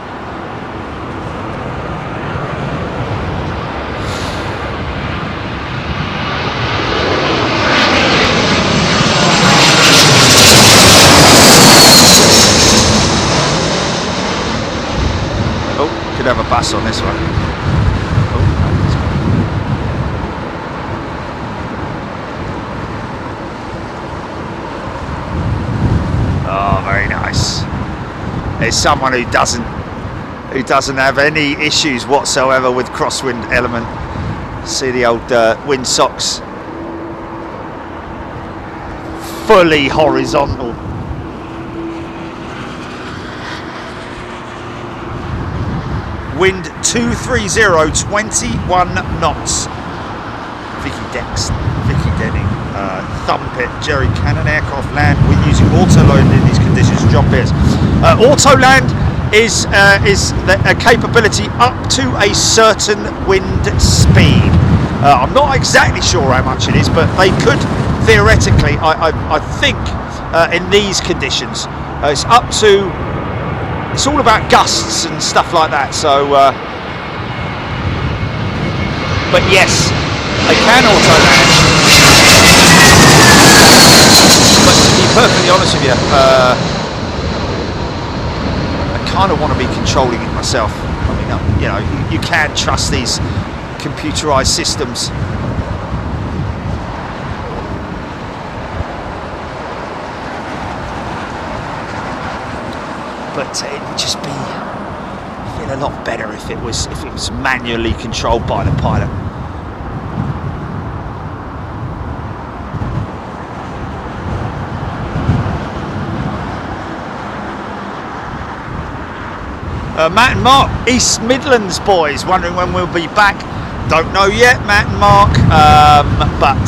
Could have a bus on this one. Oh, very nice. There's someone who doesn't have any issues whatsoever with crosswind element. See the old windsocks, fully horizontal. Wind 230, 21 knots. Vicky Denning, Thump It, Jerry Cannon, aircraft land. We're using auto land in these conditions. John Pierce. Auto land is a capability up to a certain wind speed. I'm not exactly sure how much it is, but they could theoretically, I think, in these conditions, it's up to. It's all about gusts and stuff like that, so but yes, they can auto land. But to be perfectly honest with you, I kind of want to be controlling it myself. I mean, you know, you can't trust these computerized systems. But it would just be feel a lot better if it was manually controlled by the pilot. Matt and Mark, East Midlands boys, wondering when we'll be back. Don't know yet, Matt and Mark, but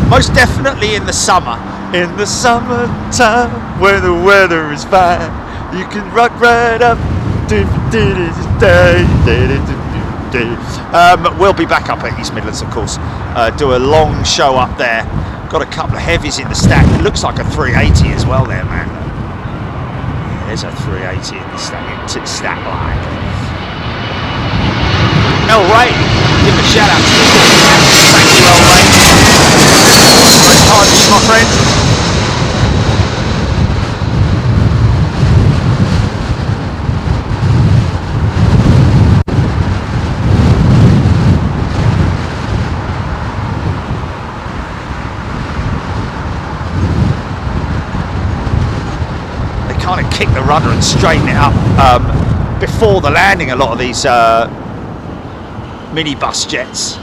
most definitely in the summer. In the summertime, when the weather is fine, you can rock right up. We'll be back up at East Midlands, of course. Do a long show up there. Got a couple of heavies in the stack. It looks like a 380 as well there, man. There's a 380 in the stack line. El Ray, give a shout out to you. Thank you, El Ray. Great time, my friend. to kick the rudder and straighten it up before the landing. A lot of these minibus jets.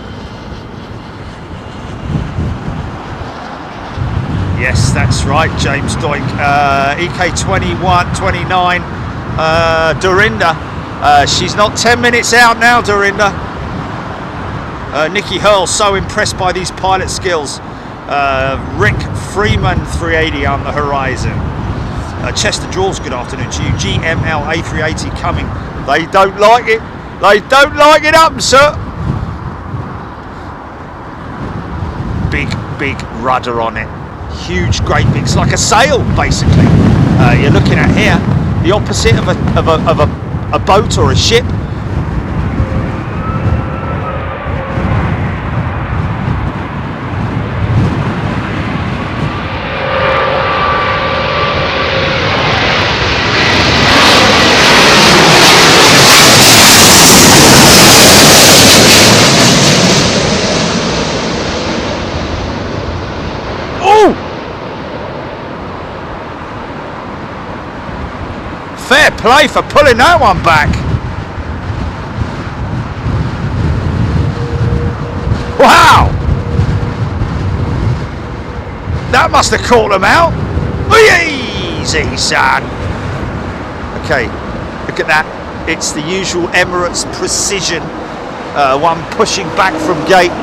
Yes, that's right, James Doink. EK29, Dorinda. She's not 10 minutes out now, Dorinda. Nikki Hurl, so impressed by these pilot skills. Rick Freeman, 380 on the horizon. Chester Draws, good afternoon to you. GML A380 coming. They don't like it. They don't like it up, sir. Big rudder on it. Huge, great big. It's like a sail, basically. You're looking at here, the opposite of a boat or a ship. Fair play for pulling that one back. Wow! That must have caught them out. Easy, son. Okay, look at that. It's the usual Emirates precision. One pushing back from gate.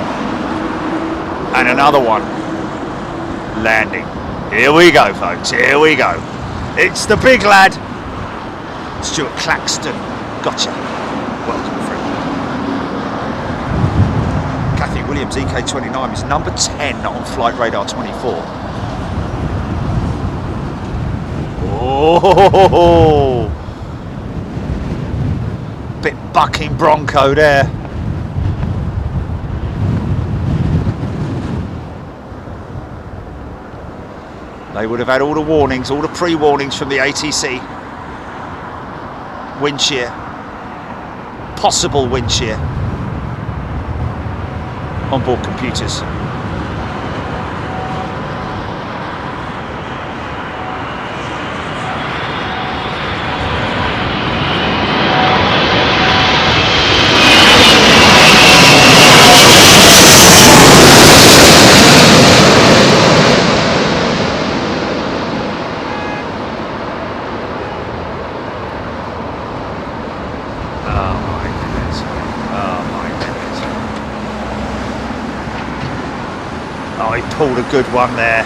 And another one landing. Here we go, folks. Here we go. It's the big lad. Stuart Claxton, gotcha. Welcome, friend. Kathy Williams, EK29 is number 10 on Flight Radar 24. Oh, bit bucking Bronco there. They would have had all the warnings, all the pre-warnings from the ATC. Wind shear, possible wind shear, onboard computers. Pulled a good one there.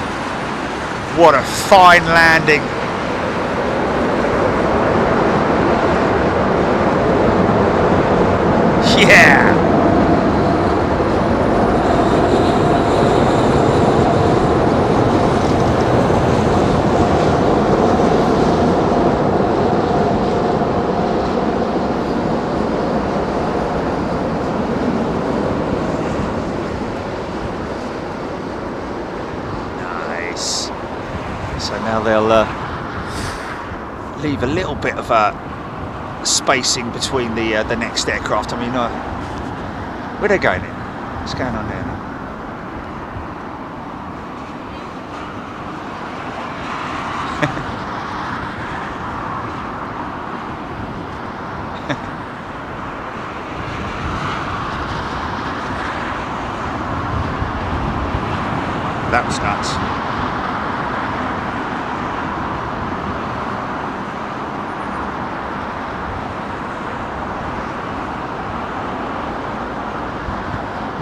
What a fine landing. Yeah. They'll leave a little bit of spacing between the next aircraft. I mean, where are they going in? What's going on there now? That was nuts.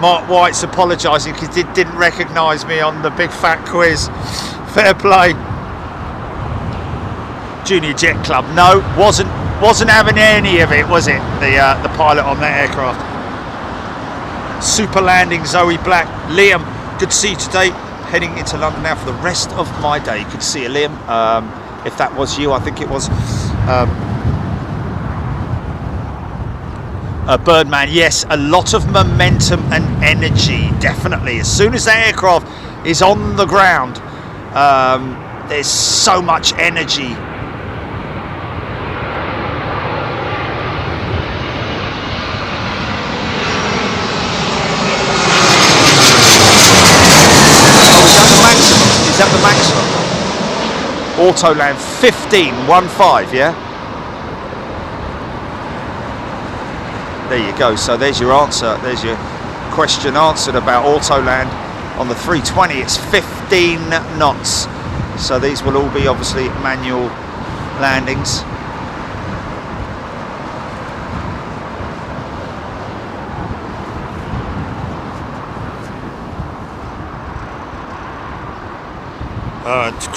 Mark White's apologising because he didn't recognise me on the big fat quiz. Fair play. Junior Jet Club. No, wasn't having any of it, was it? The pilot on that aircraft. Super landing, Zoe Black. Liam, good to see you today. Heading into London now for the rest of my day. Good to see you, Liam. If that was you, I think it was. Birdman, yes, a lot of momentum and energy, definitely. As soon as that aircraft is on the ground, there's so much energy. Is that the maximum? auto land 15, 1-5, yeah? There you go, so there's your answer, there's your question answered about auto land. On the 320 it's 15 knots, so these will all be obviously manual landings.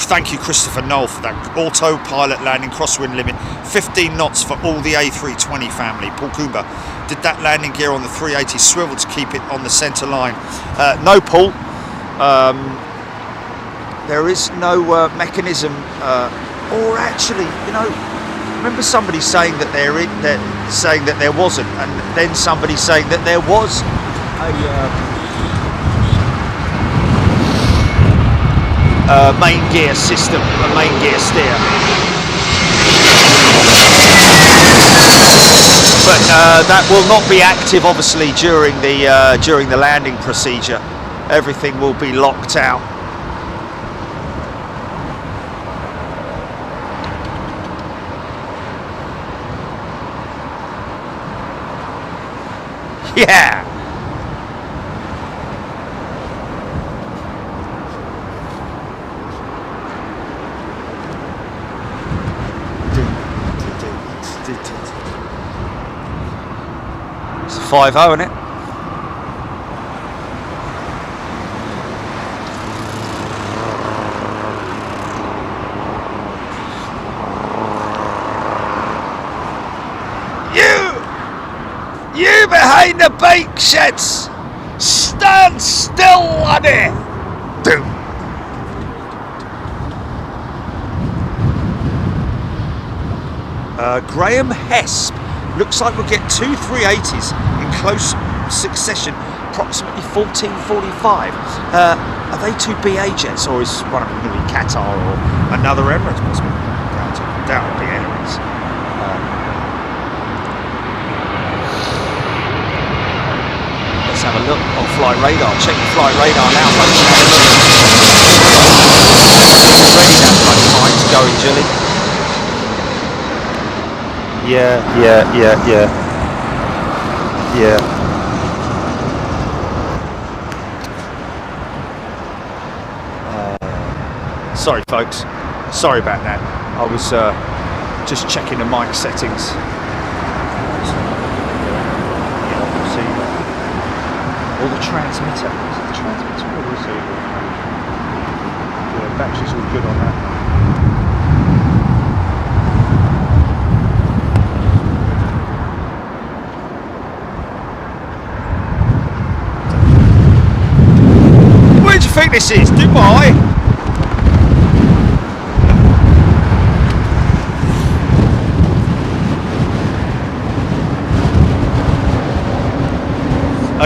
Thank you, Christopher Knoll, for that autopilot landing, crosswind limit 15 knots for all the A320 family. Paul Coomber, did that landing gear on the 380 swivel to keep it on the centre line? No, Paul. There is no mechanism, or actually, you know, remember somebody saying that there wasn't, and then somebody saying that there was a main gear system, a main gear steer. But that will not be active, obviously, during the landing procedure. Everything will be locked out. Yeah. It's a 5-0, isn't it? You behind the bake sheds, stand still, laddie. Doom. Graham Hesp, looks like we'll get 2 380s in close succession, approximately 14:45. Are they 2 BA jets, or is one of them going to be Qatar or another Emirates possibly? Doubt it'll be Emirates. Let's have a look on flight radar. Check the flight radar now, folks. Already that bloody mine's going, Jilly. Yeah. Sorry, folks. Sorry about that. I was just checking the mic settings. Or the transmitter. Is it the transmitter or is it? Yeah, battery's all good on that. Where do you think this is? Dubai?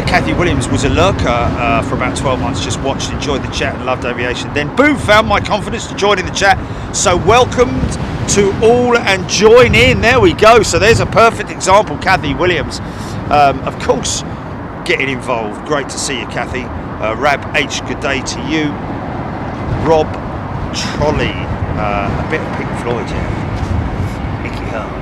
Kathy Williams was a lurker for about 12 months, just watched, enjoyed the chat and loved aviation. Then boom, found my confidence to join in the chat. So welcomed to all and join in. There we go. So there's a perfect example, Kathy Williams. Of course, getting involved. Great to see you, Kathy. Rab H, good day to you. Rob Trolley, a bit of Pink Floyd, yeah. Nicky Hart.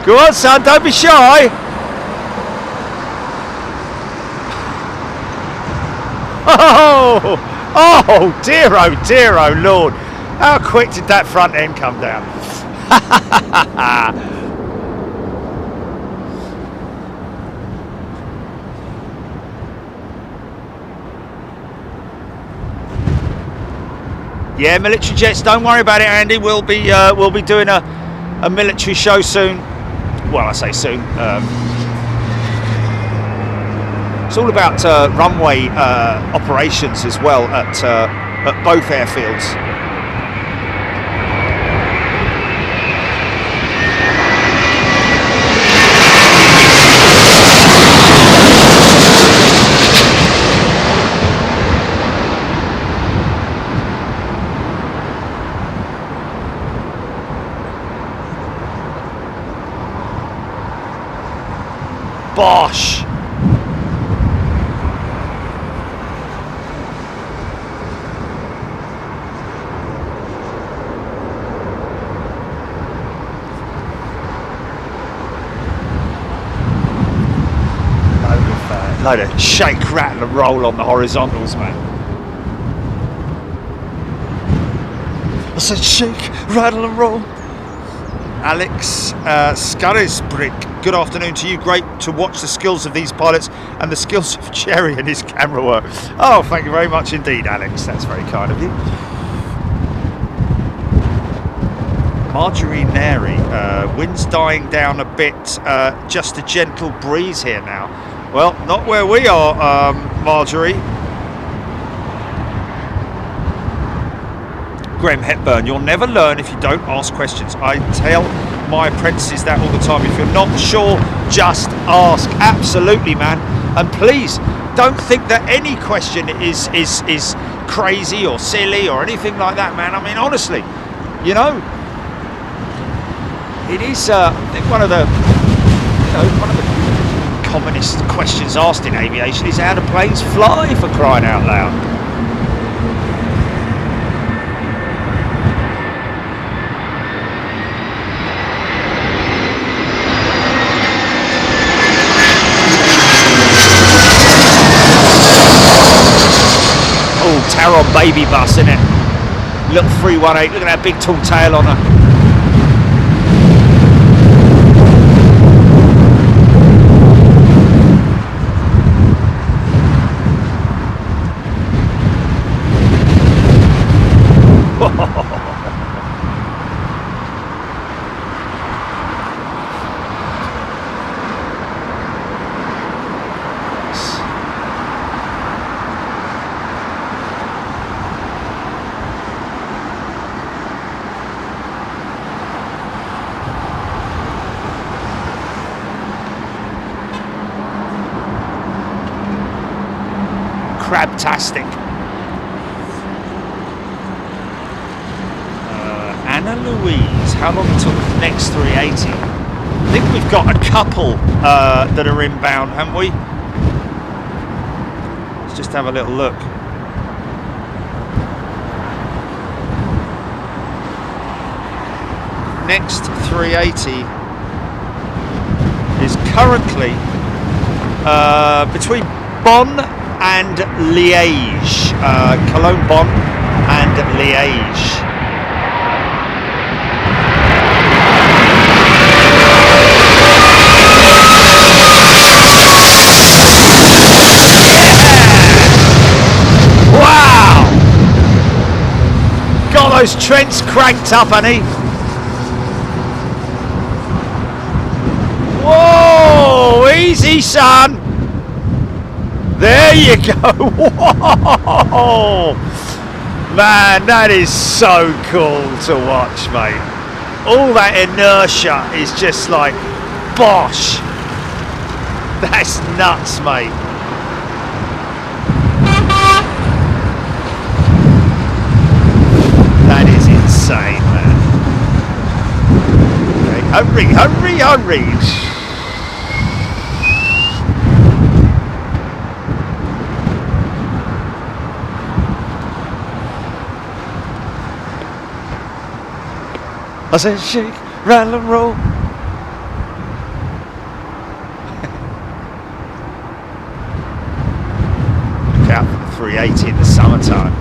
Go on, son, don't be shy. Oh dear, oh Lord. How quick did that front end come down? Yeah, military jets, don't worry about it, Andy. We'll be doing a military show soon. Well, I say soon. It's all about runway operations as well at both airfields. Load of shake, rattle and roll on the horizontals, man. I said shake, rattle and roll. Alex Scarisbrick, good afternoon to you. Great to watch the skills of these pilots and the skills of Jerry and his camera work. Oh, thank you very much indeed, Alex. That's very kind of you. Marjorie Neri, wind's dying down a bit, just a gentle breeze here now. Well, not where we are, Marjorie. Graham Hepburn, you'll never learn if you don't ask questions. I tell my apprentices that all the time. If you're not sure, just ask. Absolutely, man. And please, don't think that any question is crazy or silly or anything like that, man. I mean, honestly, you know, it is, I think one of the commonest questions asked in aviation is how do planes fly, for crying out loud. Taron baby bus, isn't it? Little 318, look at that big tall tail on her. Crabtastic. Anna Louise, how long until the next 380? I think we've got a couple that are inbound, haven't we? Let's just have a little look. Next 380 is currently between Bonn and Liège, Cologne, Bonn and Liège. Yeah! Wow! Got those Trents cranked up, honey. Whoa! Easy, son. There you go. Whoa! Man, that is so cool to watch, mate. All that inertia is just like, bosh. That's nuts, mate. That is insane, man. Okay, hurry, hurry, hurry. I said shake, rattle and roll. Look out for the 380 in the summertime,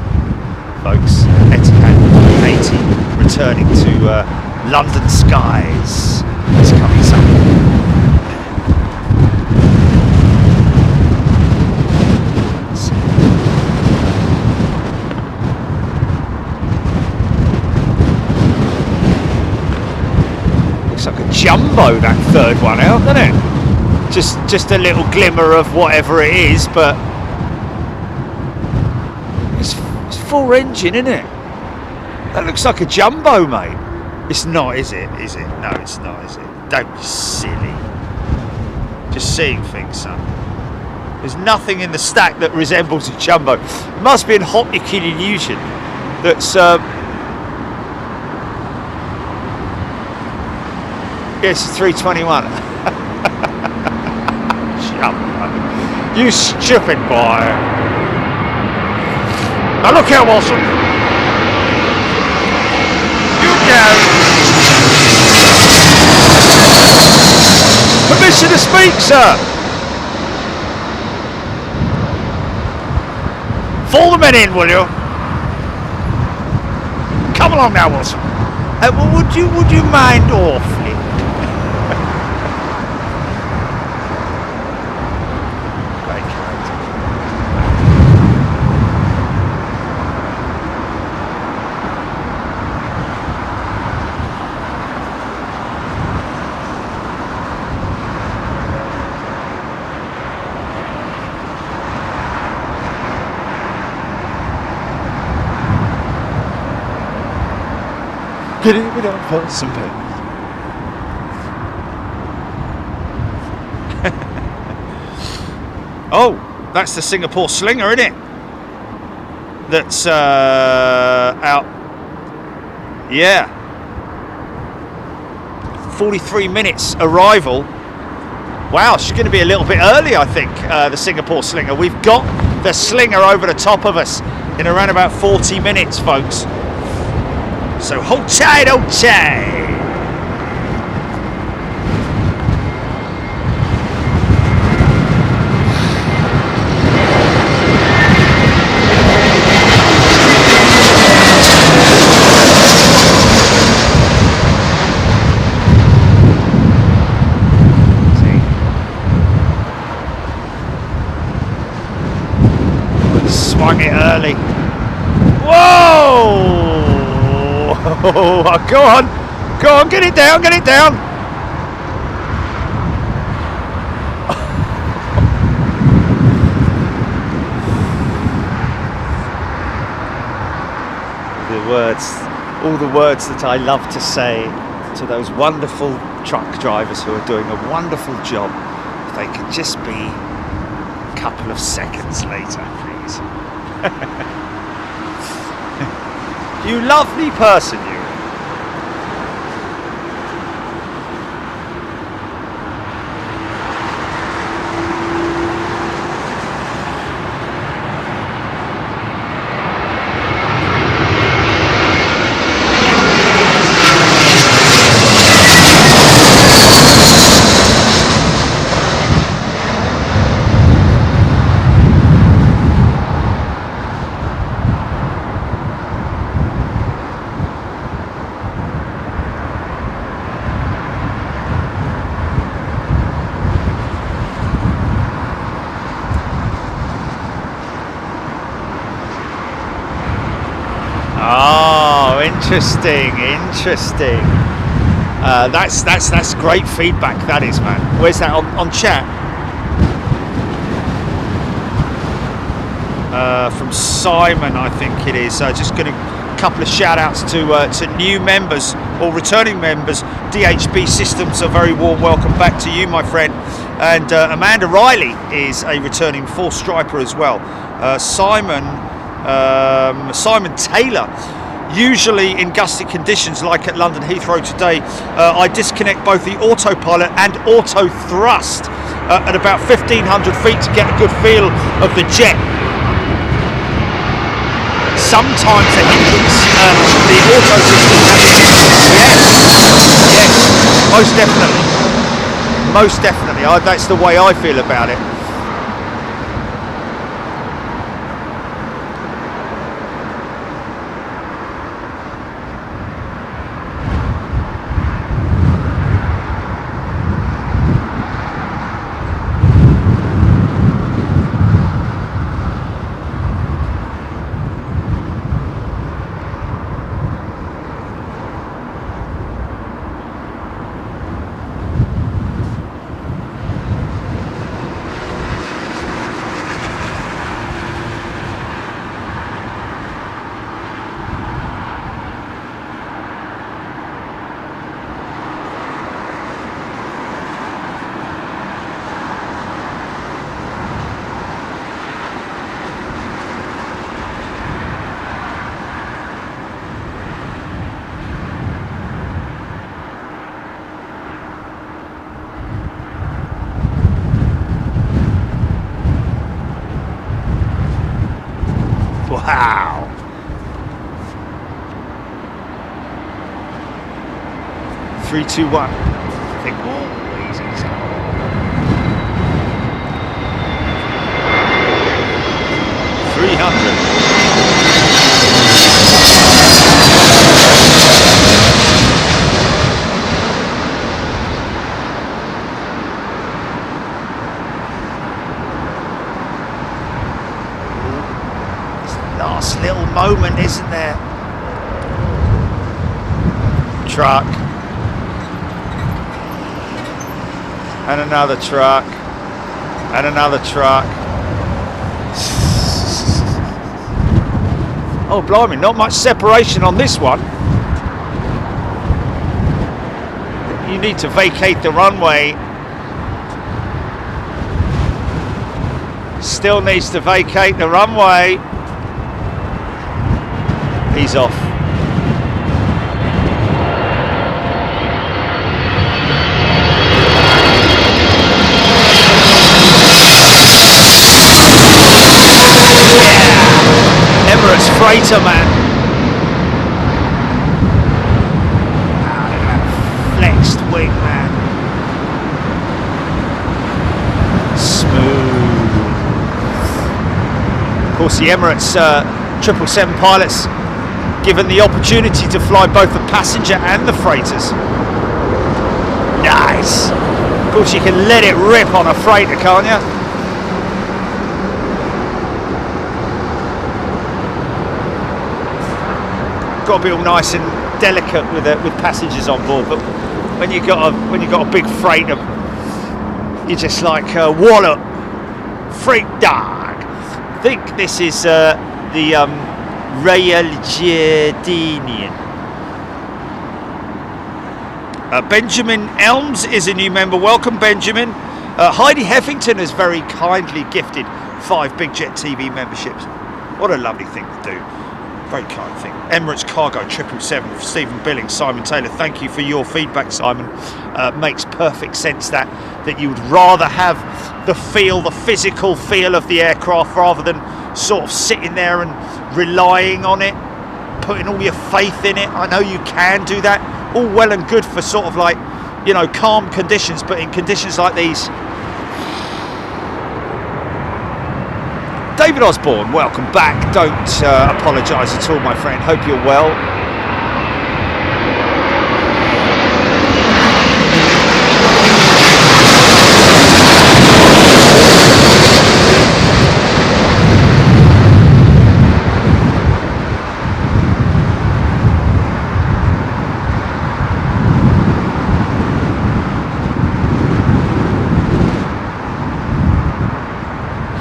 folks. Etihad 380 returning to London skies. It's coming somewhere. Jumbo, that third one out, doesn't it? Just a little glimmer of whatever it is, but it's full engine, isn't it? That looks like a jumbo, mate. It's not, is it? Is it? No, it's not, is it? Don't be silly. Just seeing things, son. There's nothing in the stack that resembles a jumbo. It must be an optical illusion that's yes, 321. You stupid boy. Now look here, Wilson. You go. Permission to speak, sir. Fall the men in, will you? Come along now, Wilson. Well, would you mind awfully? Great character. Give it up for some pay. Oh, that's the Singapore Slinger, isn't it? That's out. Yeah. 43 minutes arrival. Wow, she's going to be a little bit early, I think, the Singapore Slinger. We've got the Slinger over the top of us in around about 40 minutes, folks. So hold tight, hold tight. Swung it early. Whoa! Oh, go on, get it down, get it down. All the words that I love to say to those wonderful truck drivers who are doing a wonderful job. If they could just be a couple of seconds later, please. You lovely person, you. Interesting. That's great feedback. That is, man. Where's that on chat? From Simon, I think it is. Just going to couple of shout outs to new members or returning members. DHB Systems, a very warm welcome back to you, my friend. And Amanda Riley is a returning four striper as well. Simon Taylor. Usually in gusty conditions like at London Heathrow today, I disconnect both the autopilot and auto thrust at about 1,500 feet to get a good feel of the jet. Sometimes it hinders the auto system. Yes, most definitely. That's the way I feel about it. Wow. 3, 2, 1. I think always easy. 300. last little moment, isn't there? Truck. And another truck. And another truck. Oh, blimey, not much separation on this one. You need to vacate the runway. Still needs to vacate the runway. He's off. Yeah! Emirates freighter, man. Flexed wing, man. Smooth. Of course, the Emirates 777 pilots given the opportunity to fly both the passenger and the freighters. Nice. Of course, you can let it rip on a freighter, can't you? Got to be all nice and delicate with passengers on board, but when you got a big freighter, you're just like wallop, freak dog. I think this is the Royal Jordanian. Benjamin Elms is a new member. Welcome, Benjamin. Heidi Heffington has very kindly gifted 5 Big Jet TV memberships. What a lovely thing to do. Very kind thing. Emirates Cargo 777, Stephen Billings, Simon Taylor. Thank you for your feedback, Simon. Makes perfect sense that you would rather have the physical feel of the aircraft rather than sort of sitting there and relying on it, putting all your faith in it. I know you can do that, all well and good for sort of like, you know, calm conditions, but in conditions like these. David Osborne, welcome back. Don't apologise at all, my friend. Hope you're well.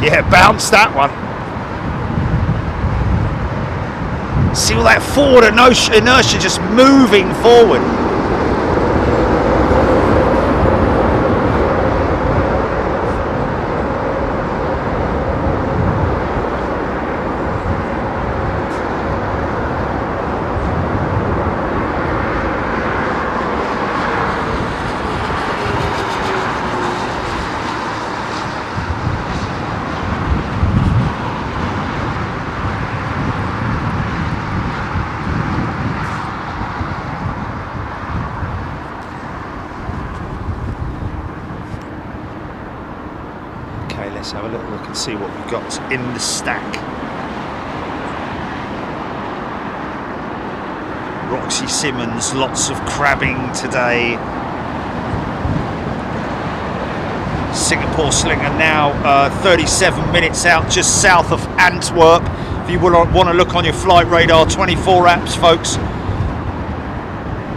Yeah, bounce that one. See all that forward inertia just moving forward. Let's have a little look and see what we've got in the stack. Roxy Simmons, lots of crabbing today. Singapore Slinger now 37 minutes out, just south of Antwerp. If you want to look on your flight radar, 24 apps, folks.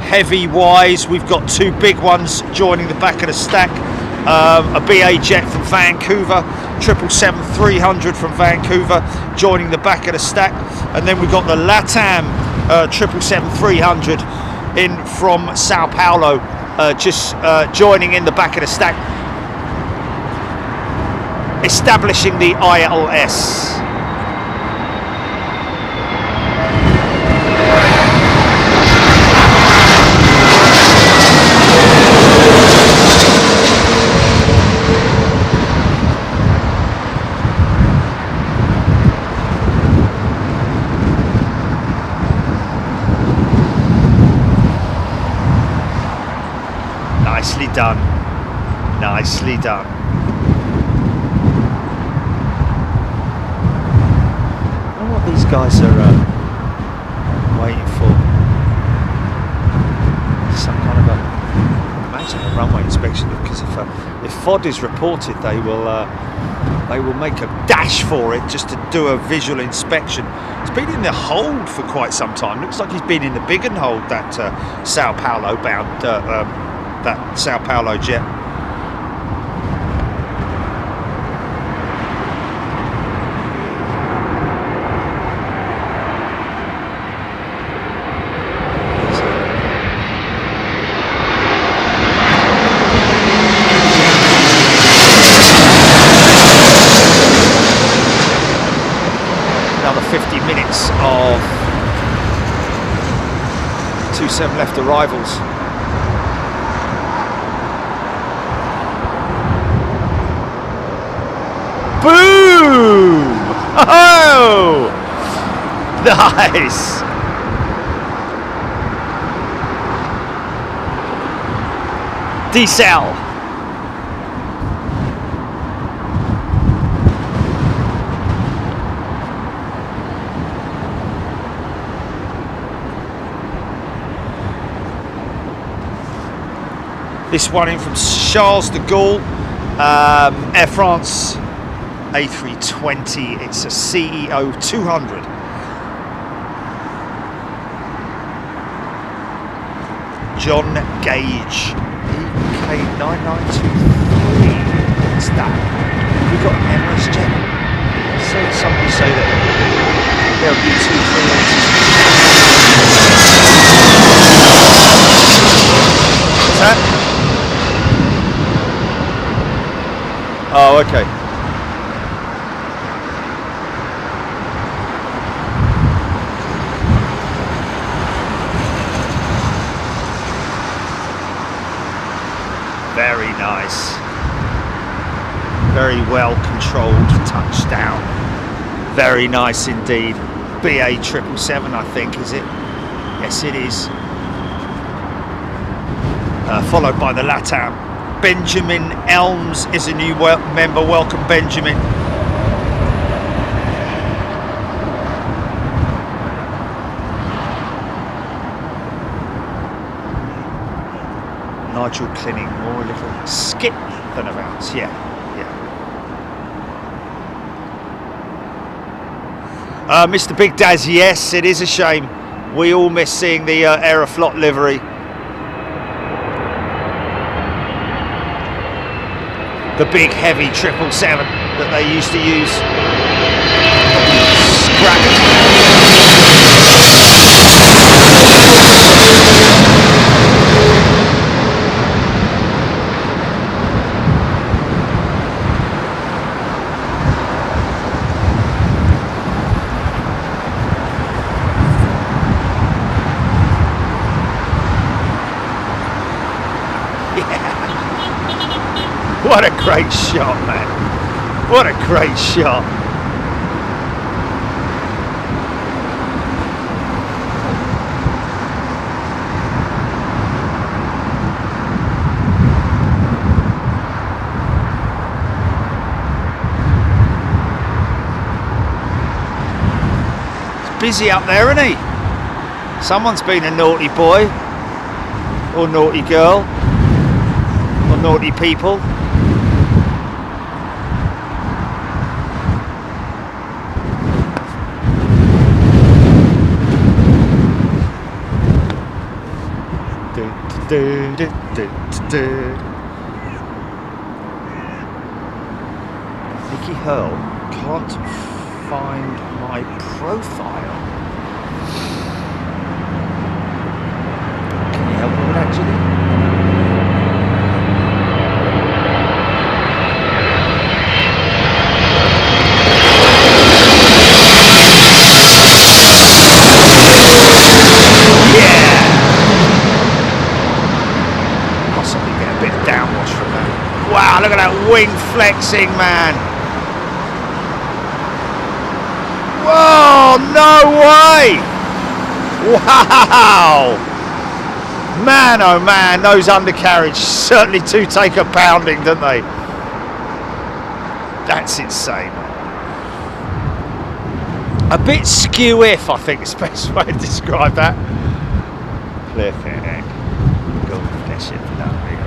Heavy wise, we've got 2 big ones joining the back of the stack. A BA jet from Vancouver, 777-300 from Vancouver, joining the back of the stack, and then we've got the LATAM 777-300 in from Sao Paulo, just joining in the back of the stack, establishing the ILS. Nicely done. Nicely done. I don't know what these guys are waiting for. Some kind of imagine a runway inspection, because if FOD is reported, they will They will make a dash for it just to do a visual inspection. It's been in the hold for quite some time. Looks like he's been in the big and hold, that Sao Paulo bound, that Sao Paulo jet. Another 50 minutes of 27 left arrivals. Boom! Oh! Nice! Decel. This one in from Charles de Gaulle, Air France A320. It's a CEO 200. John Gage, EK9923. What's that? We got an Emirates jet. So somebody say that there'll be 2 380s. What's that? Oh, okay. Very nice. Very well controlled touchdown. Very nice indeed. BA 777, I think, is it? Yes, it is. Followed by the LATAM. Benjamin Elms is a new member. Welcome, Benjamin. Nigel Clinning, more a little skip than a bounce. Yeah. Mr. Big Daz, yes, it is a shame. We all miss seeing the Aeroflot livery. The big heavy 777 that they used to use. Scrap it. What a great shot, man. What a great shot. It's busy up there, isn't he? Someone's been a naughty boy or naughty girl or naughty people. Nicky Hurl, can't find my profile. Can you help me with that, Julie? Wow, look at that wing flexing, man. Whoa, no way. Wow. Man, oh man, those undercarriage certainly do take a pounding, don't they? That's insane. A bit skew-if, I think is the best way to describe that. Cliffhanger. Go flesh it for that real.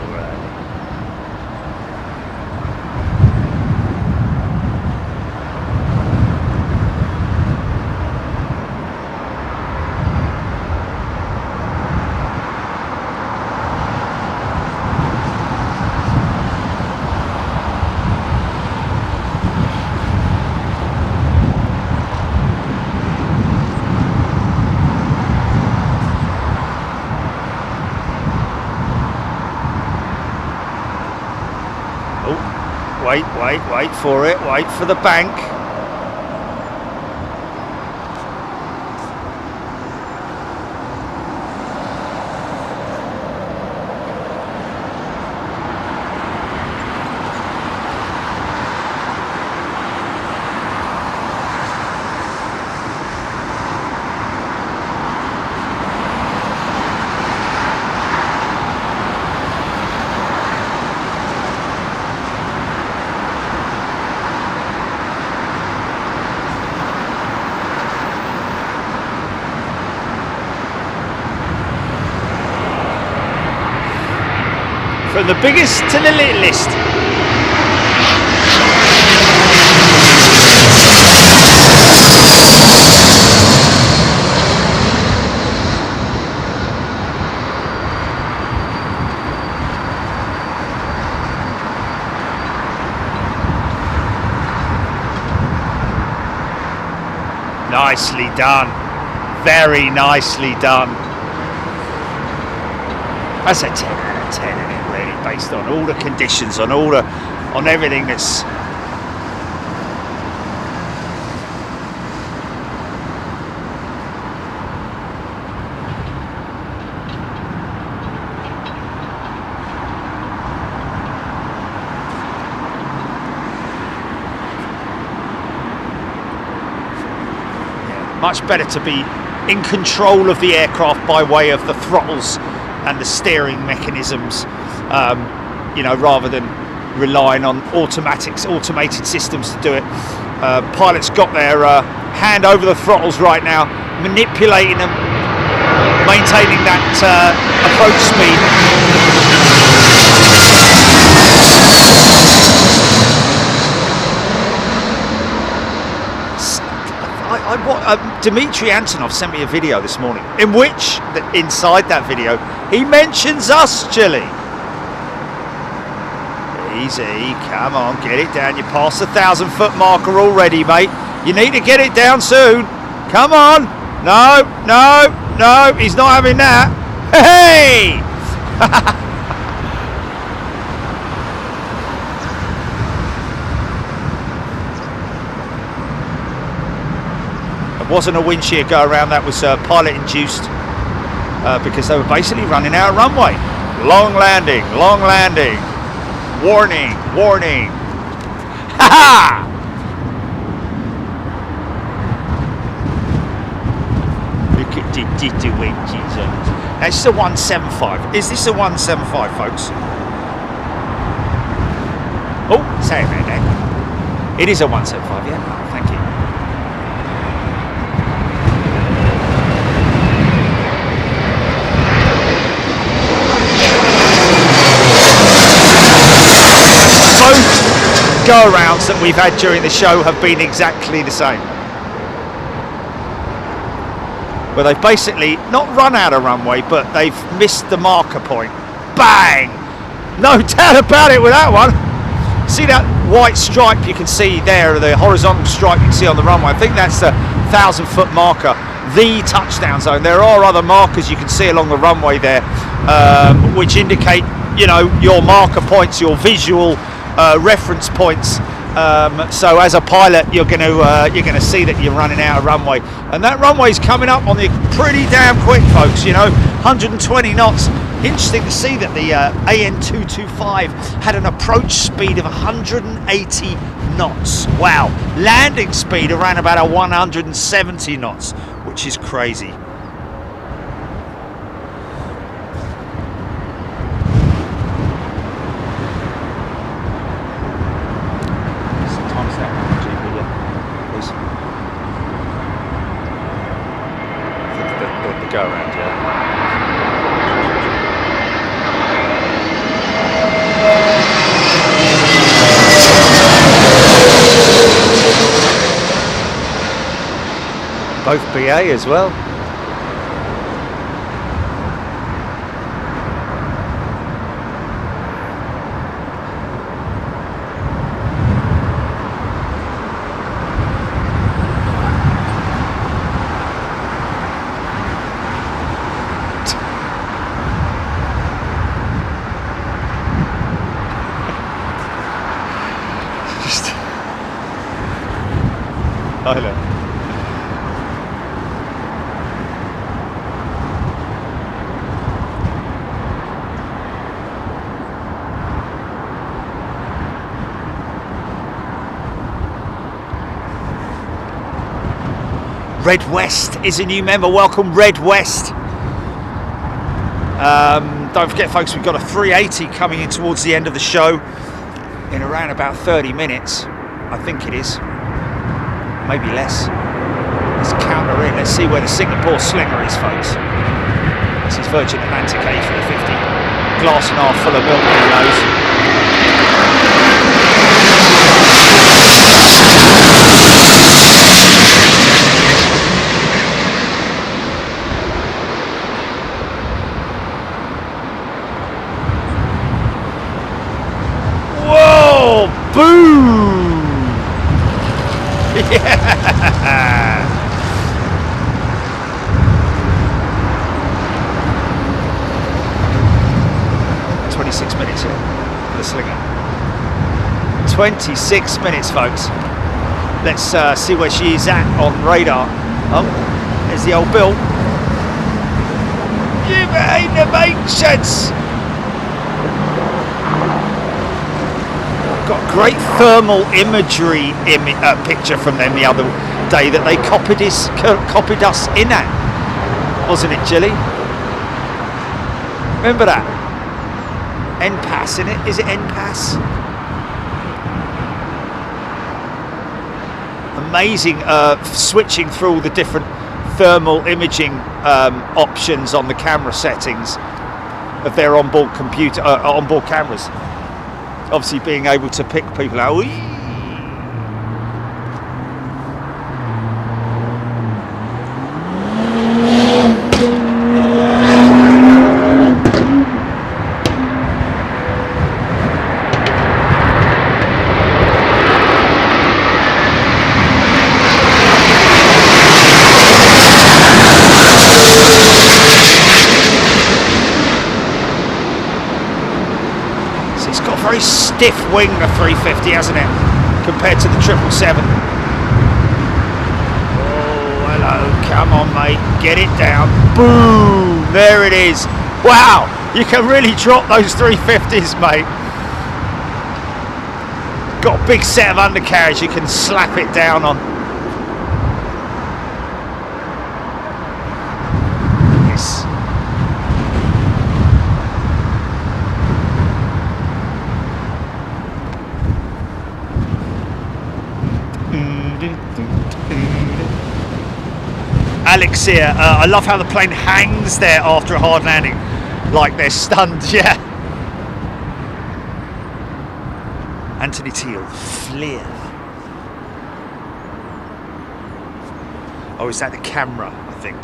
wait for it, wait for the bank. From the biggest to the littlest. Nicely done. Very nicely done. That's a 10 out of 10, isn't it, really, based on all the conditions, on everything that's... Much better to be in control of the aircraft by way of the throttles and the steering mechanisms, you know, rather than relying on automated systems to do it. Pilots got their hand over the throttles right now, manipulating them, maintaining that approach speed. Dmitry Antonov sent me a video this morning in which, inside that video, he mentions us, Chile. Easy, come on, get it down. You passed the 1,000-foot marker already, mate. You need to get it down soon. Come on. No, no, no, he's not having that. Hey! It wasn't a wind shear go around, that was pilot induced, because they were basically running out of runway. Long landing, warning, warning. Ha ha! Look at the winches. Now this is a 175. Is this a 175, folks? Oh, sorry about that. It is a 175, yeah, thank you. Both go-arounds that we've had during the show have been exactly the same. Where they've basically not run out of runway, but they've missed the marker point. Bang! No doubt about it with that one. See that white stripe you can see there, the horizontal stripe you can see on the runway? I think that's the 1,000-foot marker, the touchdown zone. There are other markers you can see along the runway there, which indicate, you know, your marker points, your visual reference points. So as a pilot, you're going to see that you're running out of runway, and that runway's coming up on the pretty damn quick, folks. You know, 120 knots. Interesting to see that the AN225 had an approach speed of 180 knots. Wow, landing speed around about a 170 knots, which is crazy. Go around, yeah. Both BA as well. I know. Red West is a new member. Welcome, Red West. Don't forget, folks, we've got a 380 coming in towards the end of the show in around about 30 minutes. I think it is. Maybe less. Let's counter in. Let's see where the Singapore Slinger is, folks. This is Virgin Atlantic A350. Glass and half full of milk in the nose. Whoa! Boom! Yeah! 26 minutes here for the Slinger. 26 minutes, folks. Let's see where she is at on radar. Oh, there's the old Bill. You animations! Got great thermal imagery picture from them the other day that they copied us in at, wasn't it, Jilly? Remember that? NPAS, in it? Is it NPAS? Amazing, switching through all the different thermal imaging options on the camera settings of their onboard computer, onboard cameras. Obviously, being able to pick people out. Whee! Very stiff wing, the 350, hasn't it, compared to the 777. Oh, hello, come on, mate, get it down. Boom, there it is. Wow, you can really drop those 350s, mate. Got a big set of undercarriage you can slap it down on. Yes. Alex here, I love how the plane hangs there after a hard landing, like they're stunned, yeah. Anthony Teal, Fleer. Oh, is that the camera, I think?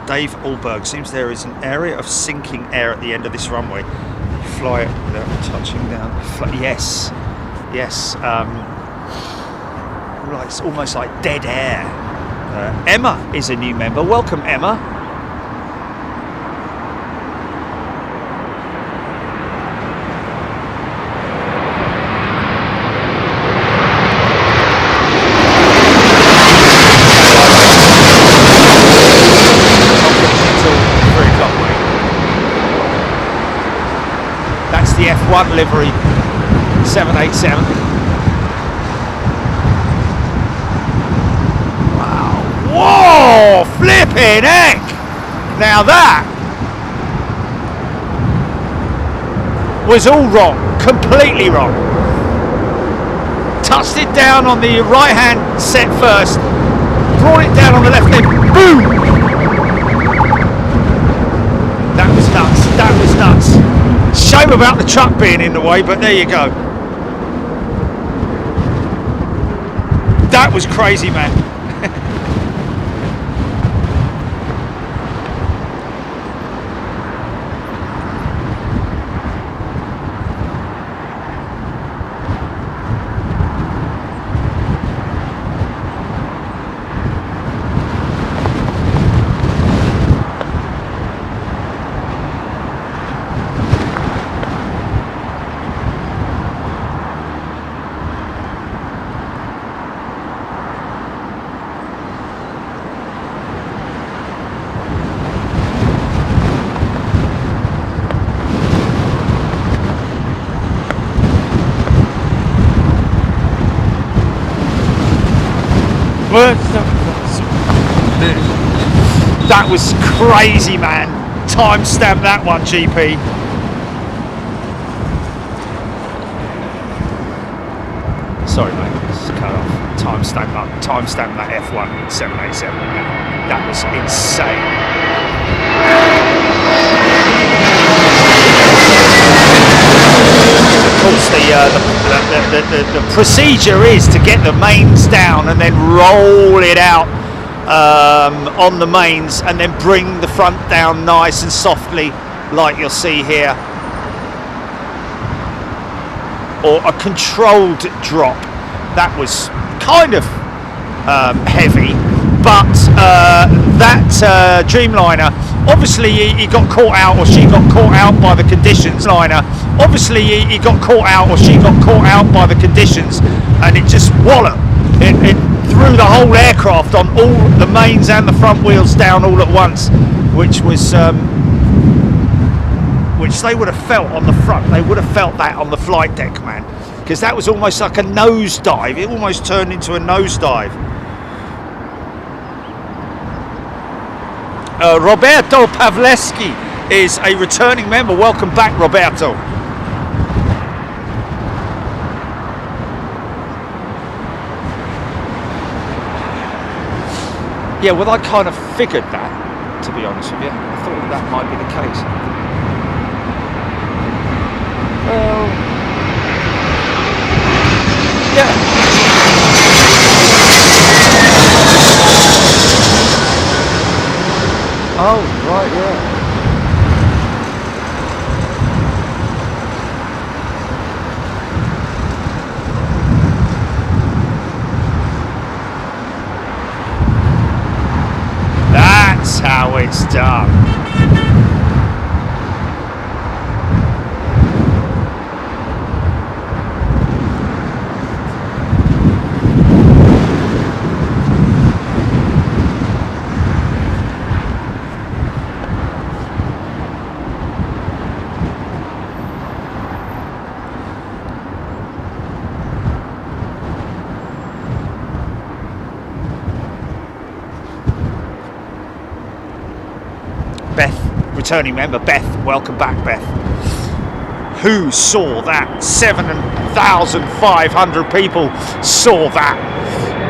Dave Alberg, seems there is an area of sinking air at the end of this runway. You fly it without touching down. Yes, yes. Right, it's almost like dead air. Emma is a new member. Welcome, Emma. That's the F1 livery 787. Whoa, flipping heck! Now that was all wrong, completely wrong. Touched it down on the right hand set first, brought it down on the left end, boom! That was nuts, that was nuts. Shame about the truck being in the way, but there you go. That was crazy, man. That was crazy, man. Timestamp that one, GP. Sorry, mate. Just cut off. Timestamp that F1 787. That was insane. Of course, the procedure is to get the mains down and then roll it out on the mains, and then bring the front down nice and softly, like you'll see here, or a controlled drop. That was kind of heavy, but that Dreamliner, obviously he got caught out, or she got caught out by the conditions. Obviously he got caught out, or she got caught out by the conditions, and it just walloped. It threw the whole aircraft on all the mains and the front wheels down all at once, which was which they would have felt on the front. They would have felt that on the flight deck, man, because that was almost like a nosedive. It almost turned into a nosedive. Roberto Pavleski is a returning member. Welcome back, Roberto. Yeah, well, I kind of figured that, to be honest with you. I thought that might be the case. Well, yeah. Oh, right, yeah. That's how it's done. Returning member Beth, welcome back, Beth. Who saw that? 7,500 people saw that.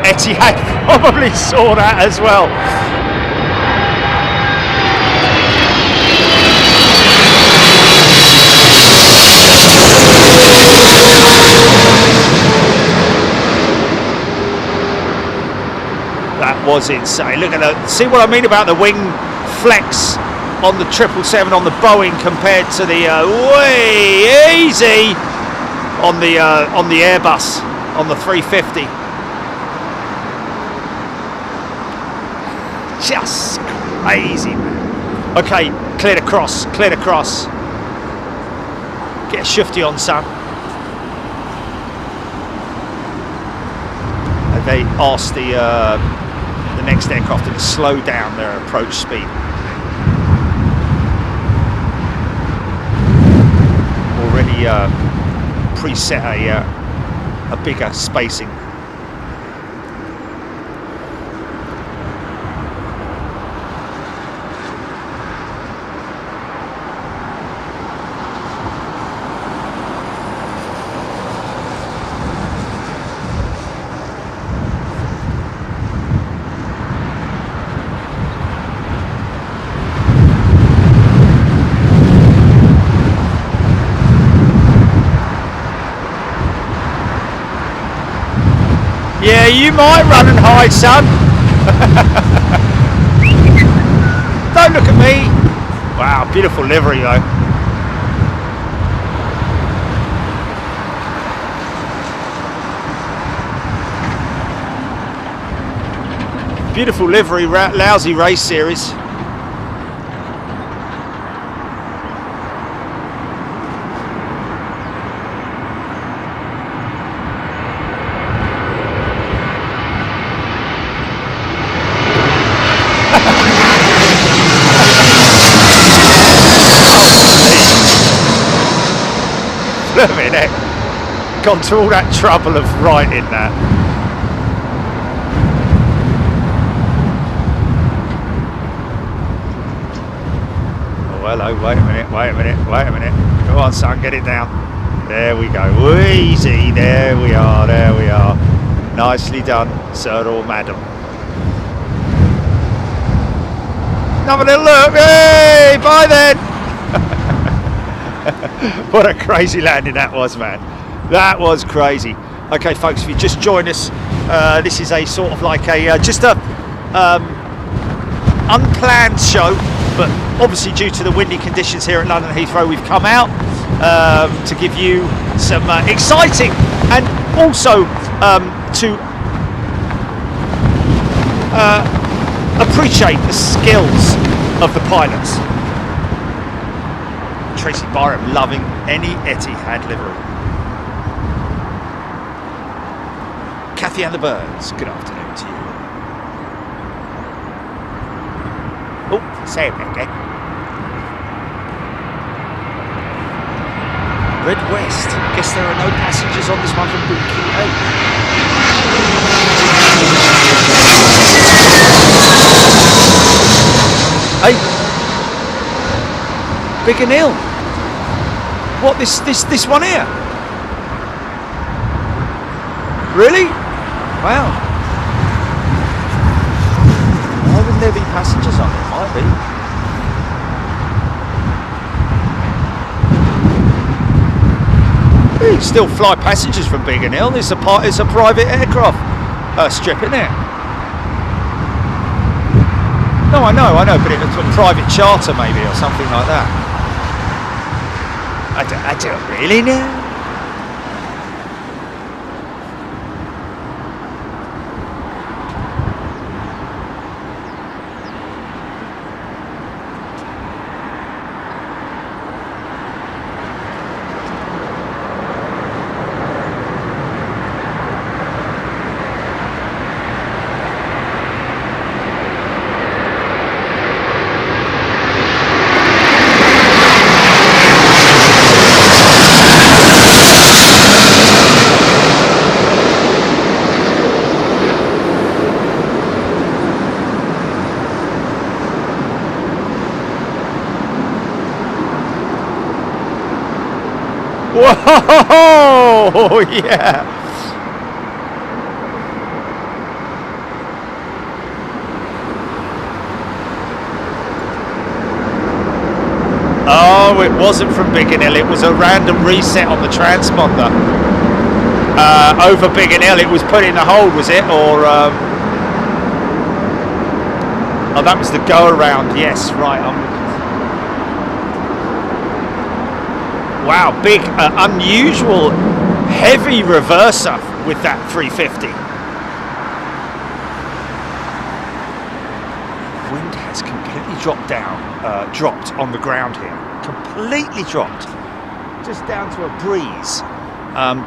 Etihad probably saw that as well. That was insane. Look at that. See what I mean about the wing flex on the 777, on the Boeing, compared to the way easy on the Airbus, on the 350. Just crazy, man. Okay, cleared across, cleared across. Get a shifty on, son. And they asked the next aircraft to slow down their approach speed. Already preset a bigger spacing. Yeah, you might run and hide, son. Don't look at me. Wow, beautiful livery though. Beautiful livery, lousy race series. Gone to all that trouble of writing that. hello. Wait a minute. Go on, son, get it down. There we go. Easy. There we are. Nicely done, sir or madam. Have a little look. Hey, bye then. What a crazy landing that was, man. That was crazy. Okay, folks, if you just join us, this is a sort of like a just a unplanned show, but obviously due to the windy conditions here at London Heathrow, we've come out to give you some exciting and also to appreciate the skills of the pilots. Tracy Byram loving any Etihad livery. Kathy and the Birds, good afternoon to you. Oh, say it again. Red West. Guess there are no passengers on this one from Bookie 8. Hey, Big and Ill. What, this one here? Really? Wow. Why wouldn't there be passengers on it? Might be. You can still fly passengers from Big and Ill. It's a private aircraft strip, isn't it? No, I know, but it's a private charter maybe or something like that. I don't really know. Whoa! Yeah! Oh, it wasn't from Big and Ill, it was a random reset on the transponder. Over Big and Ill, it was put in a hold, was it? Or, oh, that was the go-around, yes, right. Wow, big, unusual, heavy reverser with that 350. Wind has completely dropped on the ground here. Completely dropped. Just down to a breeze.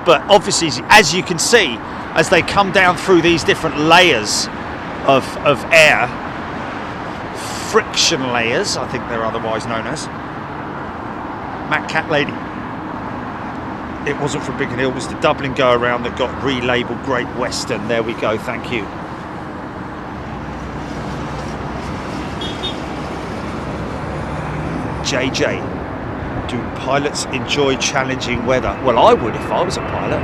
But obviously, as you can see, as they come down through these different layers of air, friction layers, I think they're otherwise known as. Matt Cat Lady. It wasn't from Big and Ill, it was the Dublin go around that got relabeled Great Western. There we go, thank you. JJ, do pilots enjoy challenging weather? Well, I would if I was a pilot.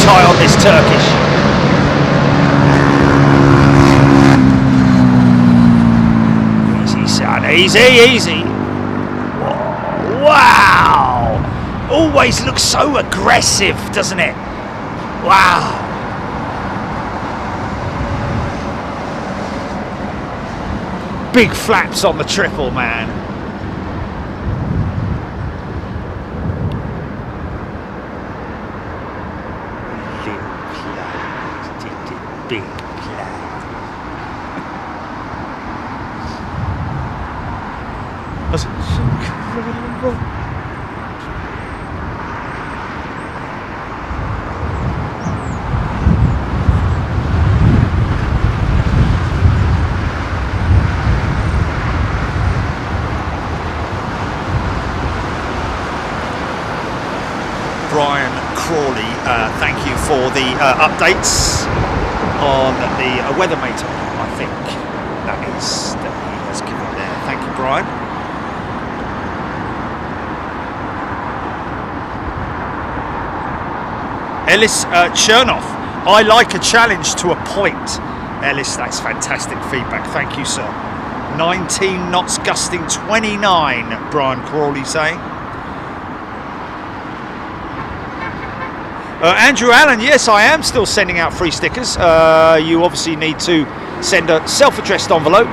Tie on this Turkish. Easy, son. Easy. Whoa. Wow. Always looks so aggressive, doesn't it? Wow. Big flaps on the triple, man. Big plan. Was it so incredible? updates on the weathermeter, I think that is, that he has given there. Thank you, Brian. Ellis Chernoff, I like a challenge to a point. Ellis, that's fantastic feedback. Thank you, sir. 19 knots gusting 29, Brian Crawley saying. Andrew Allen, yes, I am still sending out free stickers. You obviously need to send a self-addressed envelope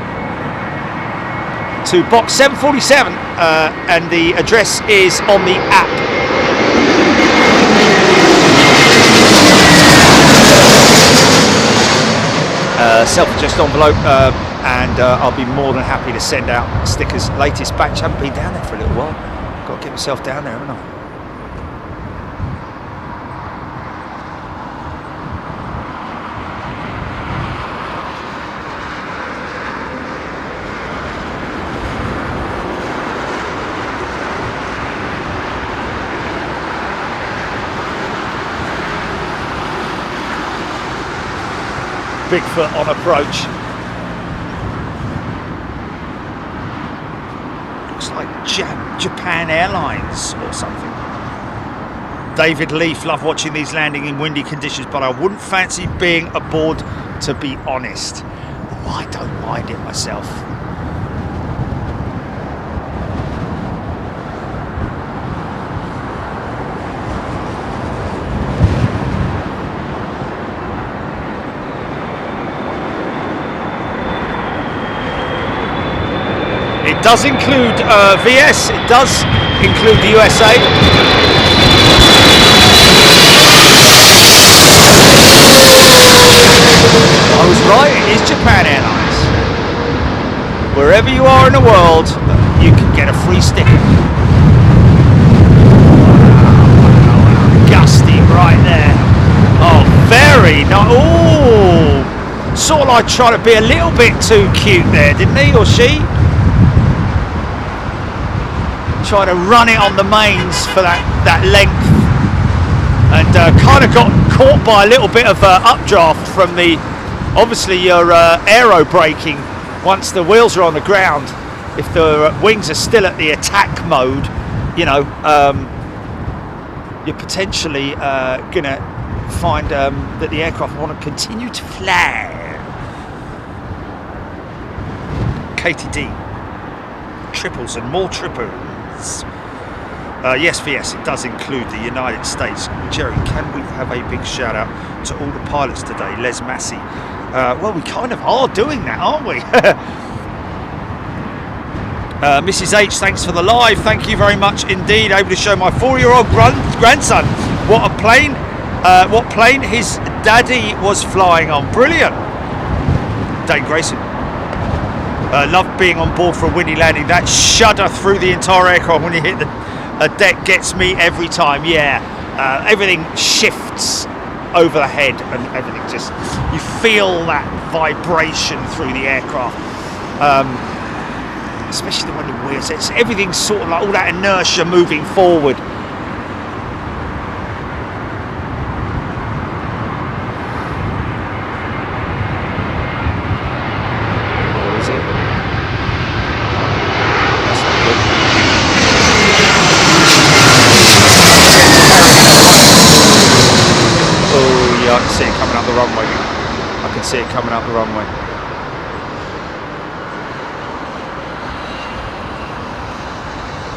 to box 747 and the address is on the app. Self-addressed envelope and I'll be more than happy to send out stickers. Latest batch, haven't been down there for a little while. Got to get myself down there, haven't I? Bigfoot on approach. Looks like Japan Airlines or something. David Leaf, love watching these landing in windy conditions, but I wouldn't fancy being aboard, to be honest. Oh, I don't mind it myself. It does include VS, it does include the USA. I was right, it is Japan Airlines. Wherever you are in the world, you can get a free sticker. Wow, gusty right there. Oh, very nice. Oh, sort of like trying to be a little bit too cute there, didn't he or she? Try to run it on the mains for that length, and kind of got caught by a little bit of updraft from the, obviously your aero braking once the wheels are on the ground. If the wings are still at the attack mode, you know, you're potentially gonna find that the aircraft want to continue to fly. KTD, triples and more triples. Yes, VS, it does include the United States. Jerry, can we have a big shout out to all the pilots today? Les Massey. Well, we kind of are doing that, aren't we? Mrs. H, thanks for the live. Thank you very much indeed. Able to show my 4-year-old grandson what plane his daddy was flying on. Brilliant. Dane Grayson. Love being on board for a windy landing. That shudder through the entire aircraft when you hit the deck gets me every time. Yeah, everything shifts over the head and everything just, you feel that vibration through the aircraft, especially when the wheels, it's everything's sort of like all that inertia moving forward. I can see it coming up the runway. I can see it coming up the runway.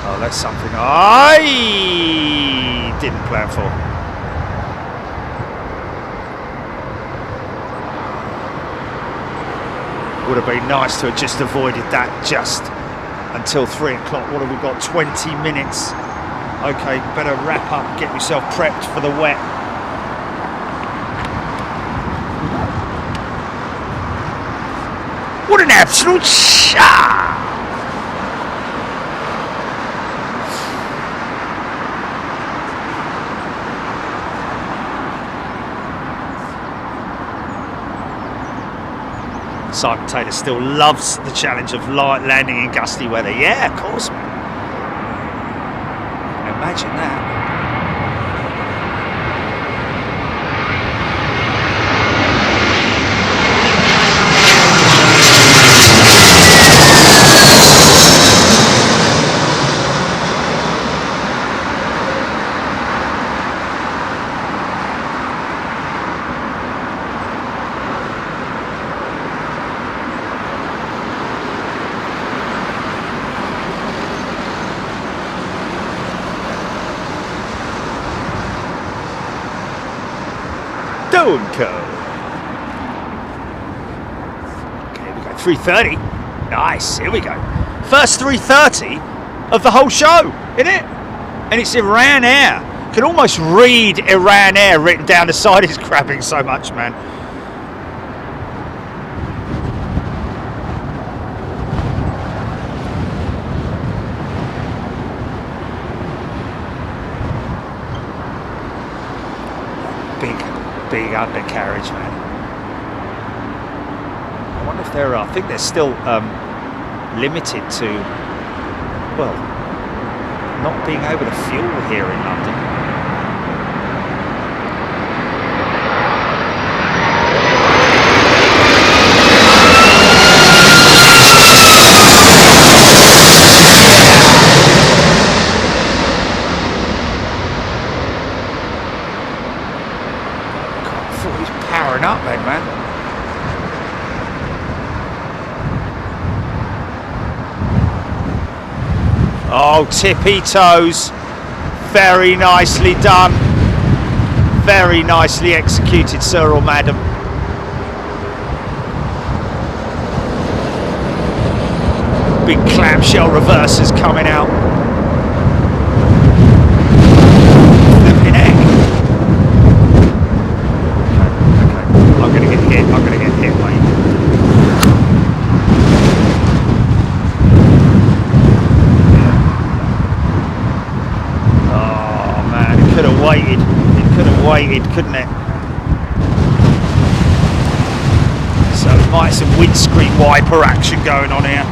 Oh, that's something I didn't plan for. Would have been nice to have just avoided that just until 3 o'clock. What have we got? 20 minutes. Okay, better wrap up, get yourself prepped for the wet. What an absolute shot! Simon Taylor still loves the challenge of light landing in gusty weather. Yeah, of course, man. Imagine that. and Co. Okay, here we go. 3:30. Nice. Here we go. First 3:30 of the whole show, isn't it? And it's Iran Air. Can almost read Iran Air written down the side. It's crapping so much, man. Big undercarriage, man. I wonder if they're, I think they're still limited to, well, not being able to fuel here in London. Up then, man. Oh, tippy toes. Very nicely done. Very nicely executed, sir or madam. Big clamshell reversers coming out. I'm gonna get hit, mate. Oh man, it could have waited. It could have waited, couldn't it? So it might have some windscreen wiper action going on here.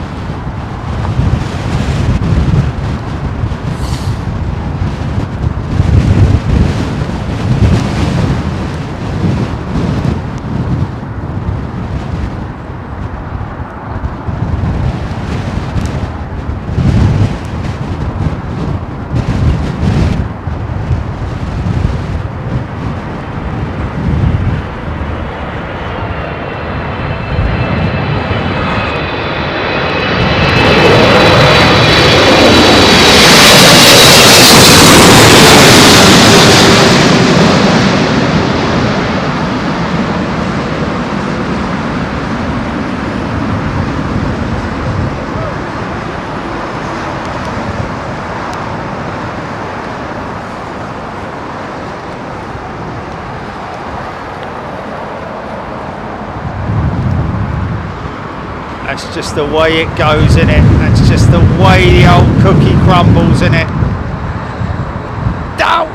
That's just the way it goes, innit? That's just the way the old cookie crumbles, innit? Down!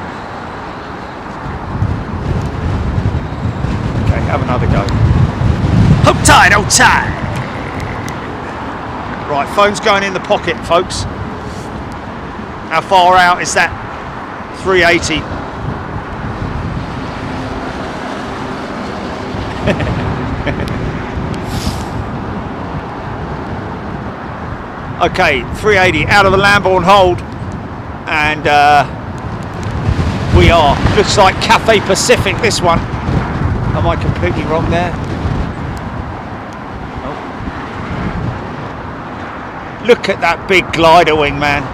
Okay, have another go. Hold tight, hold tight! Right, phone's going in the pocket, folks. How far out is that? 380. Okay, 380 out of the Lamborn hold, and we are, looks like Cathay Pacific this one. Am I completely wrong there? Oh. Look at that big glider wing, man.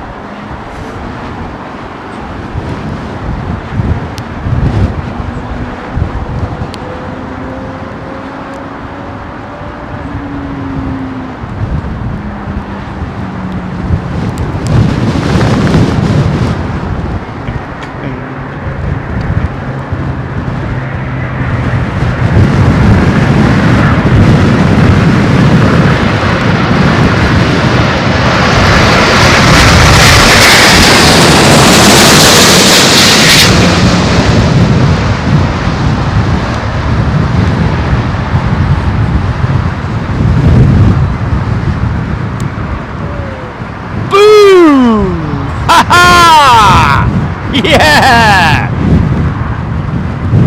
Yeah!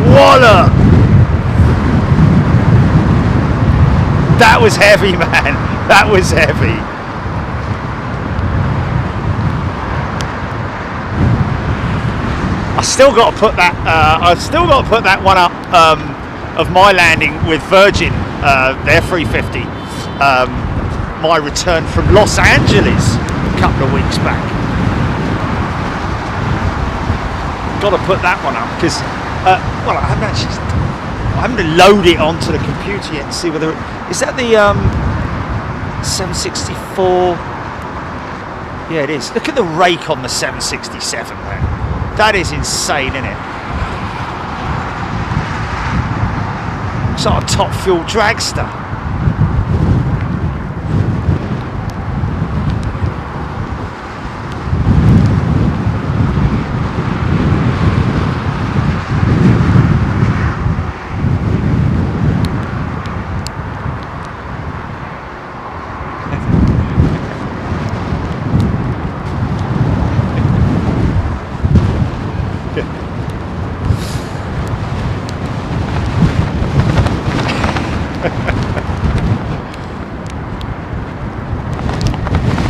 Wallop! That was heavy, man. That was heavy. I still got to put that. I've still got to put that one up of my landing with Virgin, their 350. My return from Los Angeles a couple of weeks back. Got to put that one up because, well, I haven't actually. I'm having to load it onto the computer yet and see whether is that the 764. Yeah, it is. Look at the rake on the 767, man. That is insane, isn't it? It's like a top fuel dragster.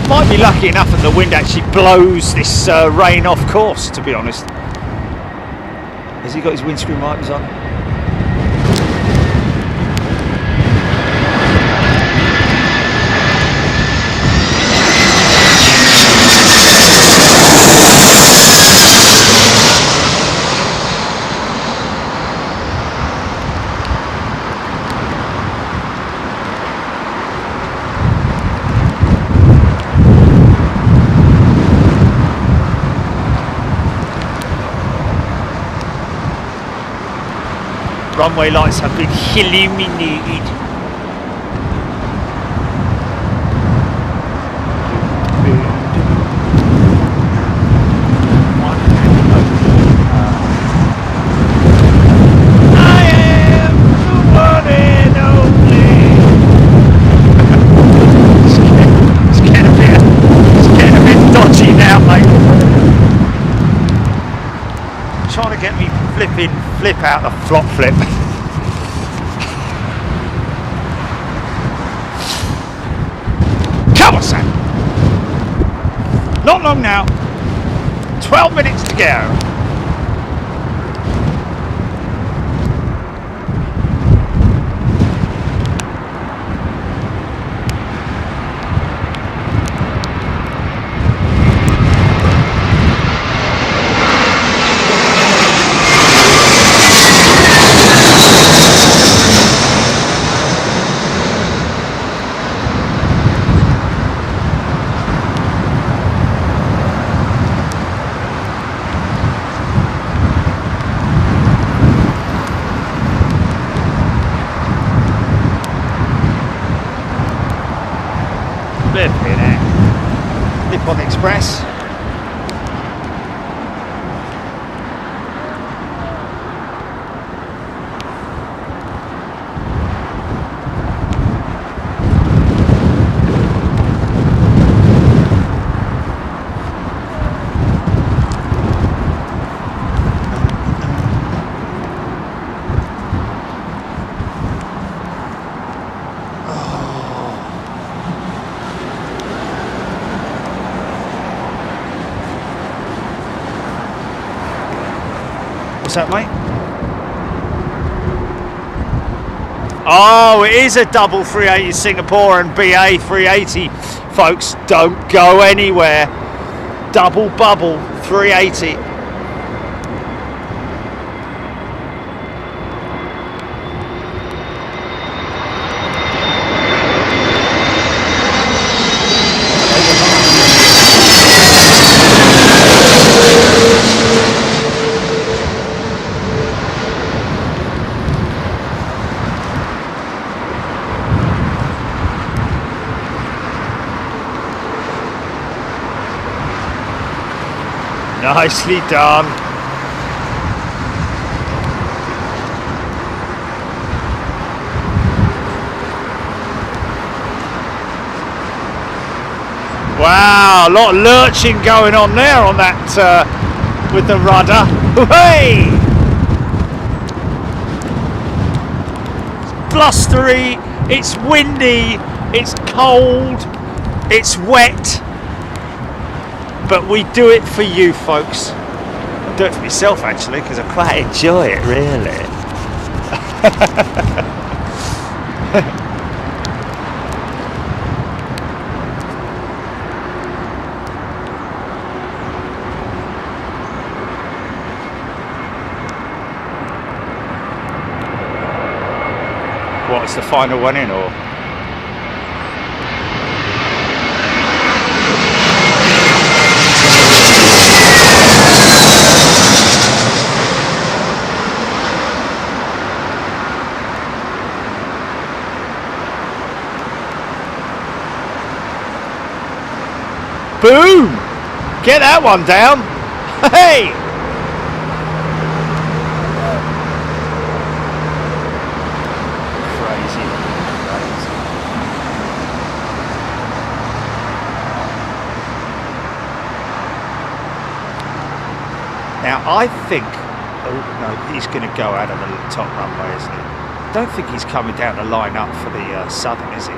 Might be lucky enough that the wind actually blows this rain off course, to be honest. Has he got his windscreen wipers on? Runway lights have been illuminated. I am the one and only. It's getting a bit dodgy now, mate. Trying to get me flip out the flop flip. Come on, Sam. Not long now. 12 minutes to go. On the express. What's that, mate? Oh, it is a double 380 Singapore and BA 380, folks. Don't go anywhere. Double bubble 380. Nicely done. Wow, a lot of lurching going on there on that with the rudder. Hey! It's blustery, it's windy, it's cold, it's wet. But we do it for you, folks. I do it for myself, actually, because I quite enjoy it, really. What's the final one in, or? Boom! Get that one down. Hey! Crazy. Now I think, oh no, he's going to go out of the top runway, isn't he? I don't think he's coming down the line up for the southern, is he?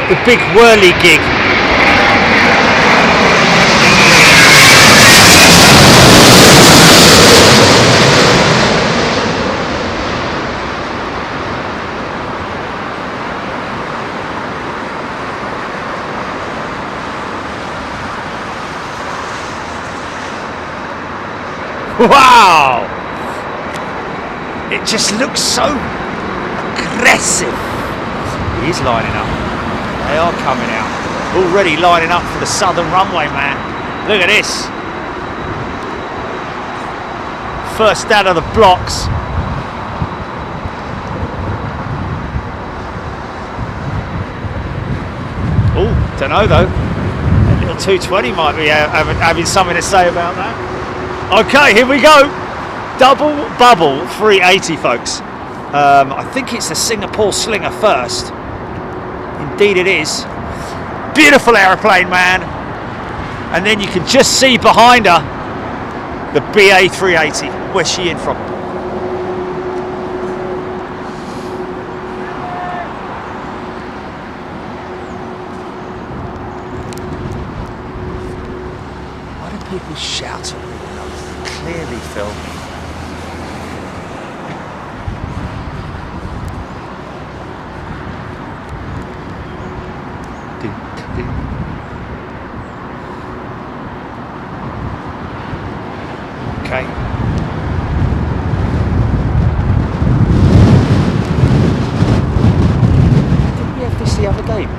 The big whirly gig. Wow! It just looks so aggressive. He's lining up. They are coming out. Already lining up for the southern runway, man. Look at this. First out of the blocks. Oh, don't know though. A little 220 might be having something to say about that. Okay, here we go. Double bubble 380, folks. I think it's the Singapore Slinger first. Indeed it is. Beautiful aeroplane, man. And then you can just see behind her the BA 380. Where's she in from? Why do people shout at me when I'm clearly filming? Okay. Didn't we have this the other game?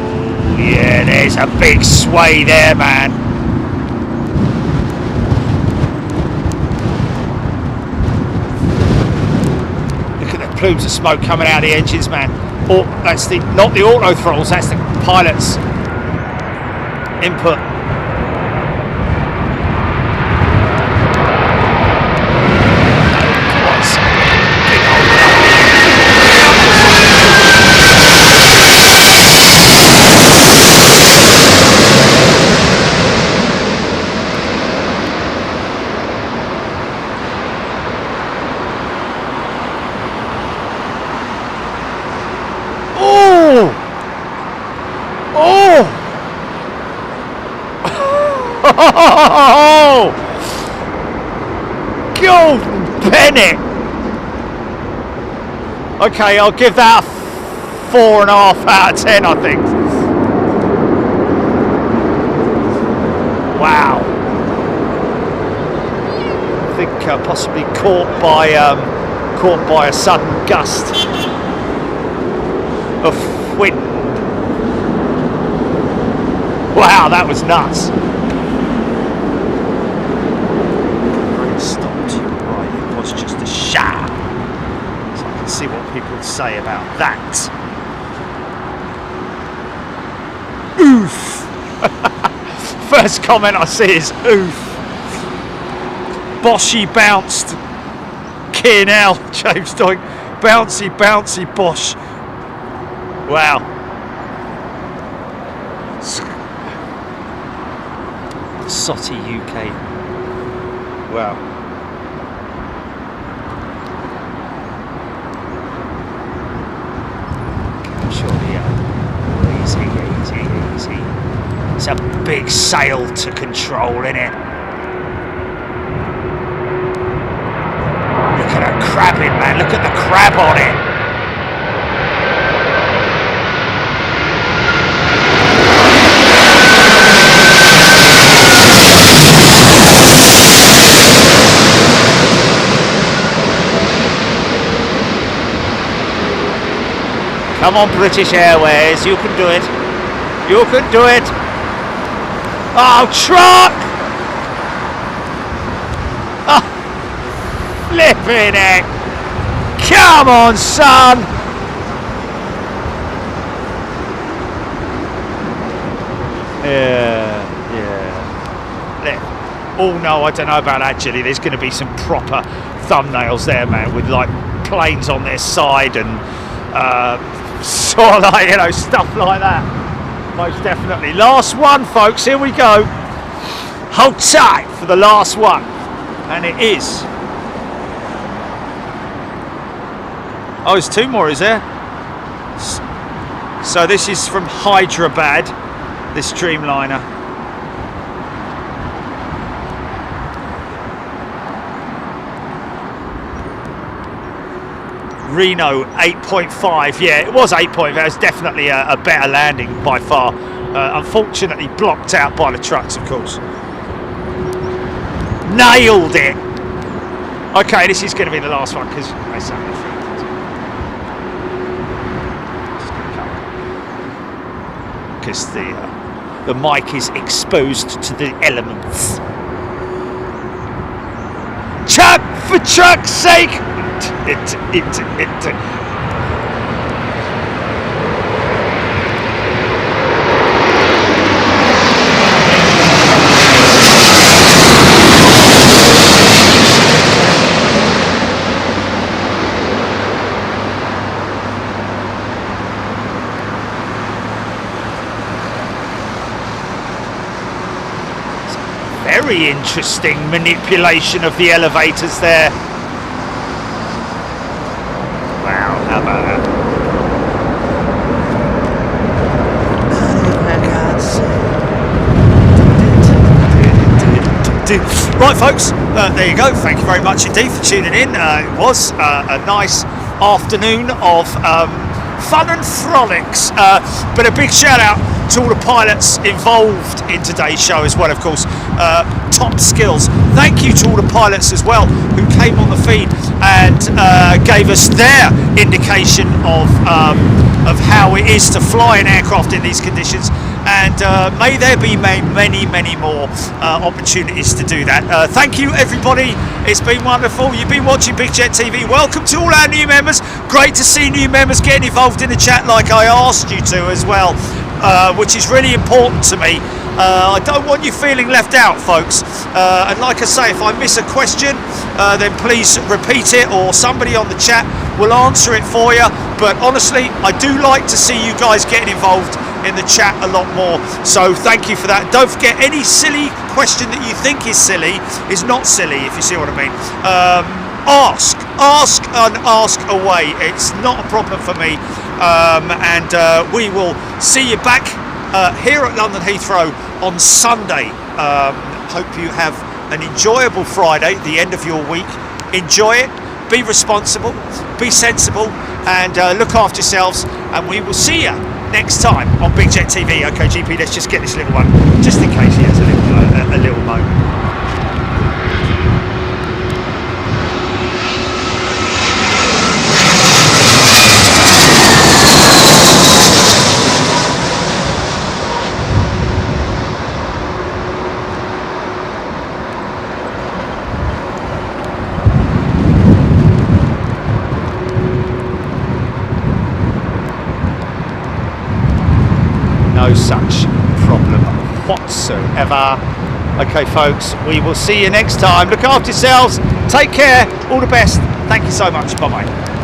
Oh yeah, there's a big sway there, man. Look at the plumes of smoke coming out of the engines, man. Oh, that's not the auto throttles, that's the pilot's input. Oh! Golden Bennett! Okay, I'll give that a 4.5 out of 10, I think. Wow. I think possibly caught by a sudden gust of wind. Wow, that was nuts. Just a shower, so I can see what people say about that. Oof. First comment I see is oof. Boshy bounced. K&L, James Doink. Bouncy Bosch. Wow. Sotty UK. Wow. Surely, easy. It's a big sail to control, isn't it? Look at that crabbing, man. Look at the crab on it. Come on, British Airways, you can do it. You can do it. Oh, truck! Oh, flipping it. Come on, son. Yeah. Oh, no, I don't know about actually. There's going to be some proper thumbnails there, man, with like planes on their side and sort of like, you know, stuff like that. Most definitely. Last one, folks. Here we go. Hold tight for the last one. And it is. Oh, there's two more, is there? So this is from Hyderabad, this Dreamliner. Reno 8.5, yeah, it was 8.5. It was definitely a better landing by far. Unfortunately blocked out by the trucks, of course. Nailed it. Okay, this is going to be the last one because they sound because the mic is exposed to the elements. Chuck, for truck's sake! It. Very interesting manipulation of the elevators there. Wow, how about that? Right, folks, there you go. Thank you very much indeed for tuning in. It was a nice afternoon of fun and frolics, but a big shout out to all the pilots involved in today's show as well, of course. Top skills. Thank you to all the pilots as well who came on the feed and gave us their indication of how it is to fly an aircraft in these conditions. And may there be many more opportunities to do that. Thank you, everybody. It's been wonderful. You've been watching Big Jet TV. Welcome to all our new members. Great to see new members getting involved in the chat like I asked you to as well, which is really important to me. I don't want you feeling left out, folks. And like I say, if I miss a question, then please repeat it, or somebody on the chat will answer it for you. But honestly, I do like to see you guys getting involved in the chat a lot more, so thank you for that. Don't forget, any silly question that you think is silly is not silly, if you see what I mean. Ask and ask away. It's not a problem for me. And we will see you back here at London Heathrow on Sunday. Hope you have an enjoyable Friday, the end of your week. Enjoy it, be responsible, be sensible, and look after yourselves, and we will see you next time on Big Jet TV. Okay, GP, let's just get this little one, just in case he has a little moment. No such problem whatsoever. Okay, folks, we will see you next time. Look after yourselves. Take care. All the best. Thank you so much. Bye-bye.